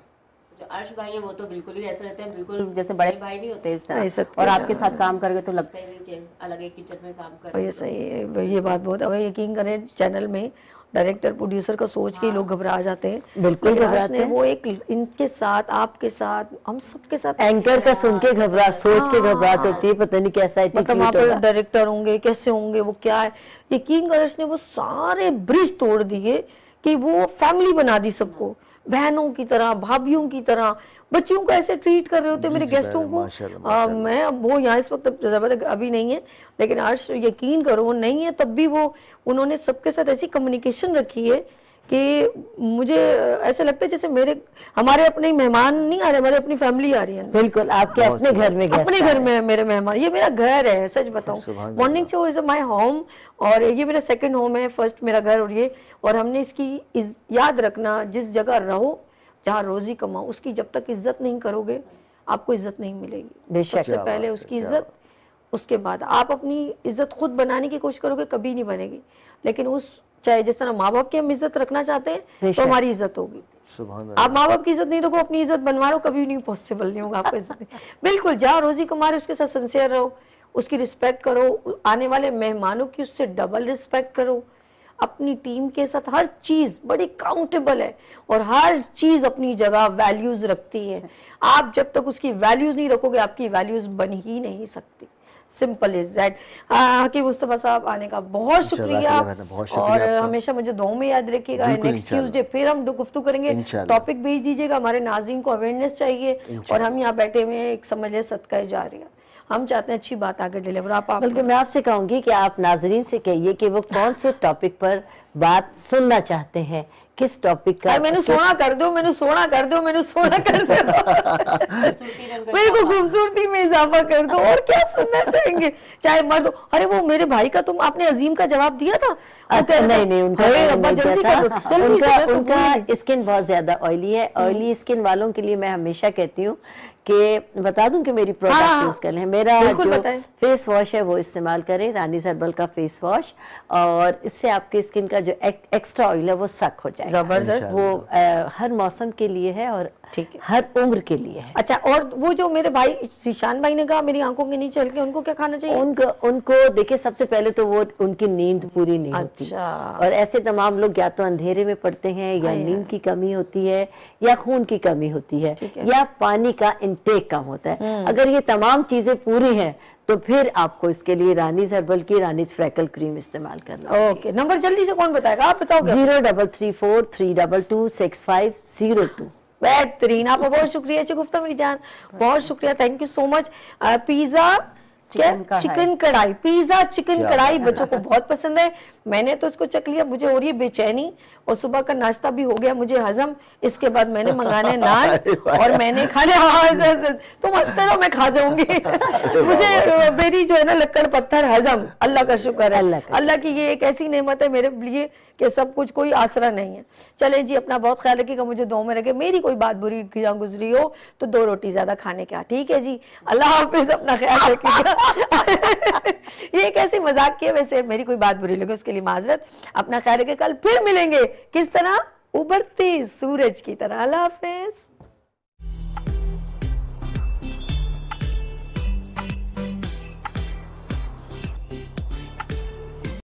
जो अर्श भाई है वो तो बिल्कुल ही ऐसे रहते हैं, बिल्कुल जैसे बड़े भाई नहीं होते इस तरह। और आपके साथ काम करके तो लगता ही नहीं कि अलग एक किचन में काम कर। ये सही है, ये बात बहुत है। यकीन करें चैनल में डायरेक्टर प्रोड्यूसर का सोच के लोग घबरा जाते हैं। बिल्कुल घबराते हैं। वो एक इनके साथ, आपके साथ, हम सबके साथ, एंकर का सुन के सोच के घबराहट होती है, पता नहीं कैसा मतलब वहाँ पर डायरेक्टर होंगे, कैसे होंगे, वो क्या है। यकीन करें उसने वो सारे ब्रिज तोड़ दिए कि वो फैमिली बना दी सबको, बहनों की तरह, भाभीियों की तरह, बच्चियों को ऐसे ट्रीट कर रहे होते मेरे गेस्टों को। मैं अब वो यहाँ इस वक्त अभी नहीं है, लेकिन आज यकीन करो वो नहीं है, तब भी वो उन्होंने सबके साथ ऐसी कम्युनिकेशन रखी है कि मुझे ऐसा लगता है जैसे हमारे अपने मेहमान नहीं आ रहे, हमारे अपनी फैमिली आ रही है। बिल्कुल, आपके अपने घर में, अपने घर में मेरे मेहमान। ये मेरा घर है, सच बताऊं। Morning show is my home, और ये मेरा सेकंड होम है, फर्स्ट मेरा घर। और हमने इसकी याद रखना, जिस जगह रहो, जहाँ रोजी कमाओ, उसकी जब तक इज्जत नहीं करोगे आपको इज्जत नहीं मिलेगी। सबसे पहले उसकी इज्जत, उसके बाद आप अपनी इज्जत खुद बनाने की कोशिश करोगे, कभी नहीं बनेगी। लेकिन चाहे जिस तरह माँ बाप की हम इज्जत रखना चाहते हैं तो हमारी इज्जत होगी। आप माँ बाप की इज्जत नहीं रखो, अपनी इज्जत बनवा लो, कभी नहीं पॉसिबल नहीं होगा आपको इज्जत। बिल्कुल, जहाँ रोजी कमा रहे उसके साथ सिंसियर रहो, उसकी रिस्पेक्ट करो, आने वाले मेहमानों की उससे डबल रिस्पेक्ट करो। अपनी टीम के साथ हर चीज बड़ी काउंटेबल है और हर चीज अपनी जगह वैल्यूज रखती है। आप जब तक उसकी वैल्यूज नहीं रखोगे आपकी वैल्यूज बन ही नहीं सकती। Simple is that. Hakeem Mustafa साहब आने का बहुत शुक्रिया, और हमेशा मुझे दुआ में याद रखिएगा। नेक्स्ट ट्यूसडे फिर हम गुफ्तगू करेंगे, टॉपिक भेज दीजिएगा। हमारे नाज़रीन को अवेयरनेस चाहिए, और हम यहाँ बैठे हुए एक समझ ले सदका जारिया, हम चाहते हैं अच्छी बात आगे डिलीवर। आप बल्कि मैं आपसे कहूंगी कि आप नाजरीन से कहिए कि वो कौन से टॉपिक पर बात सुनना चाहते हैं, किस टॉपिक का। मैंने सोना कर दो, मैंने सोना कर दो, मैंने सोना कर दो, मेरे को खूबसूरती में इजाफा कर दो, और क्या सुनना चाहेंगे, चाहे मर्द हो। अरे वो मेरे भाई का तुम आपने अजीम का जवाब दिया था। अच्छा, नहीं उनका स्किन बहुत ज्यादा ऑयली है। ऑयली स्किन वालों के लिए मैं हमेशा कहती हूँ कि बता दूं कि मेरी प्रोडक्ट यूज कर लें। मेरा जो फेस वॉश है वो इस्तेमाल करें, रानीज हर्बल का फेस वॉश, और इससे आपकी स्किन का जो एक्स्ट्रा ऑयल है वो सक हो जाएगा। जबरदस्त। वो हर मौसम के लिए है और हर उम्र के लिए है। अच्छा, और वो जो मेरे भाई शीशान भाई ने कहा मेरी आंखों के नीचे हल्के, उनको क्या खाना चाहिए? उनको देखिए, सबसे पहले तो वो उनकी नींद पूरी नहीं होती। और ऐसे तमाम लोग या तो अंधेरे में पड़ते हैं, या नींद की कमी होती है, या खून की कमी होती है, या पानी का इंटेक कम होता है। अगर ये तमाम चीजें पूरी हैं तो फिर आपको इसके लिए रानीज हर्बल की रानीज फ्रैकल क्रीम इस्तेमाल करना। ओके, नंबर जल्दी से कौन बताएगा, आप बताओगे? 0334326502। बेहतरीन, आपका बहुत शुक्रिया शगुफ्ता मेरी जान, बहुत शुक्रिया, thank you so much. Pizza chicken कढ़ाई, पिज्जा चिकन कढ़ाई बच्चों को बहुत पसंद है। मैंने तो इसको चख लिया, मुझे हो रही है बेचैनी, और सुबह का नाश्ता भी हो गया मुझे हजम। इसके बाद मैंने मंगाने नान, और मैंने खाने, तुम हंसते रहो मैं खा जाऊंगी। मुझे मेरी जो है ना लक्कड़ पत्थर हजम, अल्लाह का शुक्र है। अल्लाह की ये एक ऐसी नेमत है मेरे लिए कि सब कुछ कोई आसरा नहीं है। चले जी, अपना बहुत ख्याल रखिएगा, मुझे दुआ में रखे, मेरी कोई बात बुरी गुजरी हो तो 2 रोटी ज्यादा खाने का, ठीक है जी। अल्लाह हाफिज, अपना ख्याल रखिएगा। ये एक ऐसी मजाक की है, वैसे मेरी कोई बात बुरी लगे उसके लिए माजरत। अपना ख्याल रखिए, कल फिर मिलेंगे किस तरह, उभरते सूरज की तरह। अल्लाह हाफिज।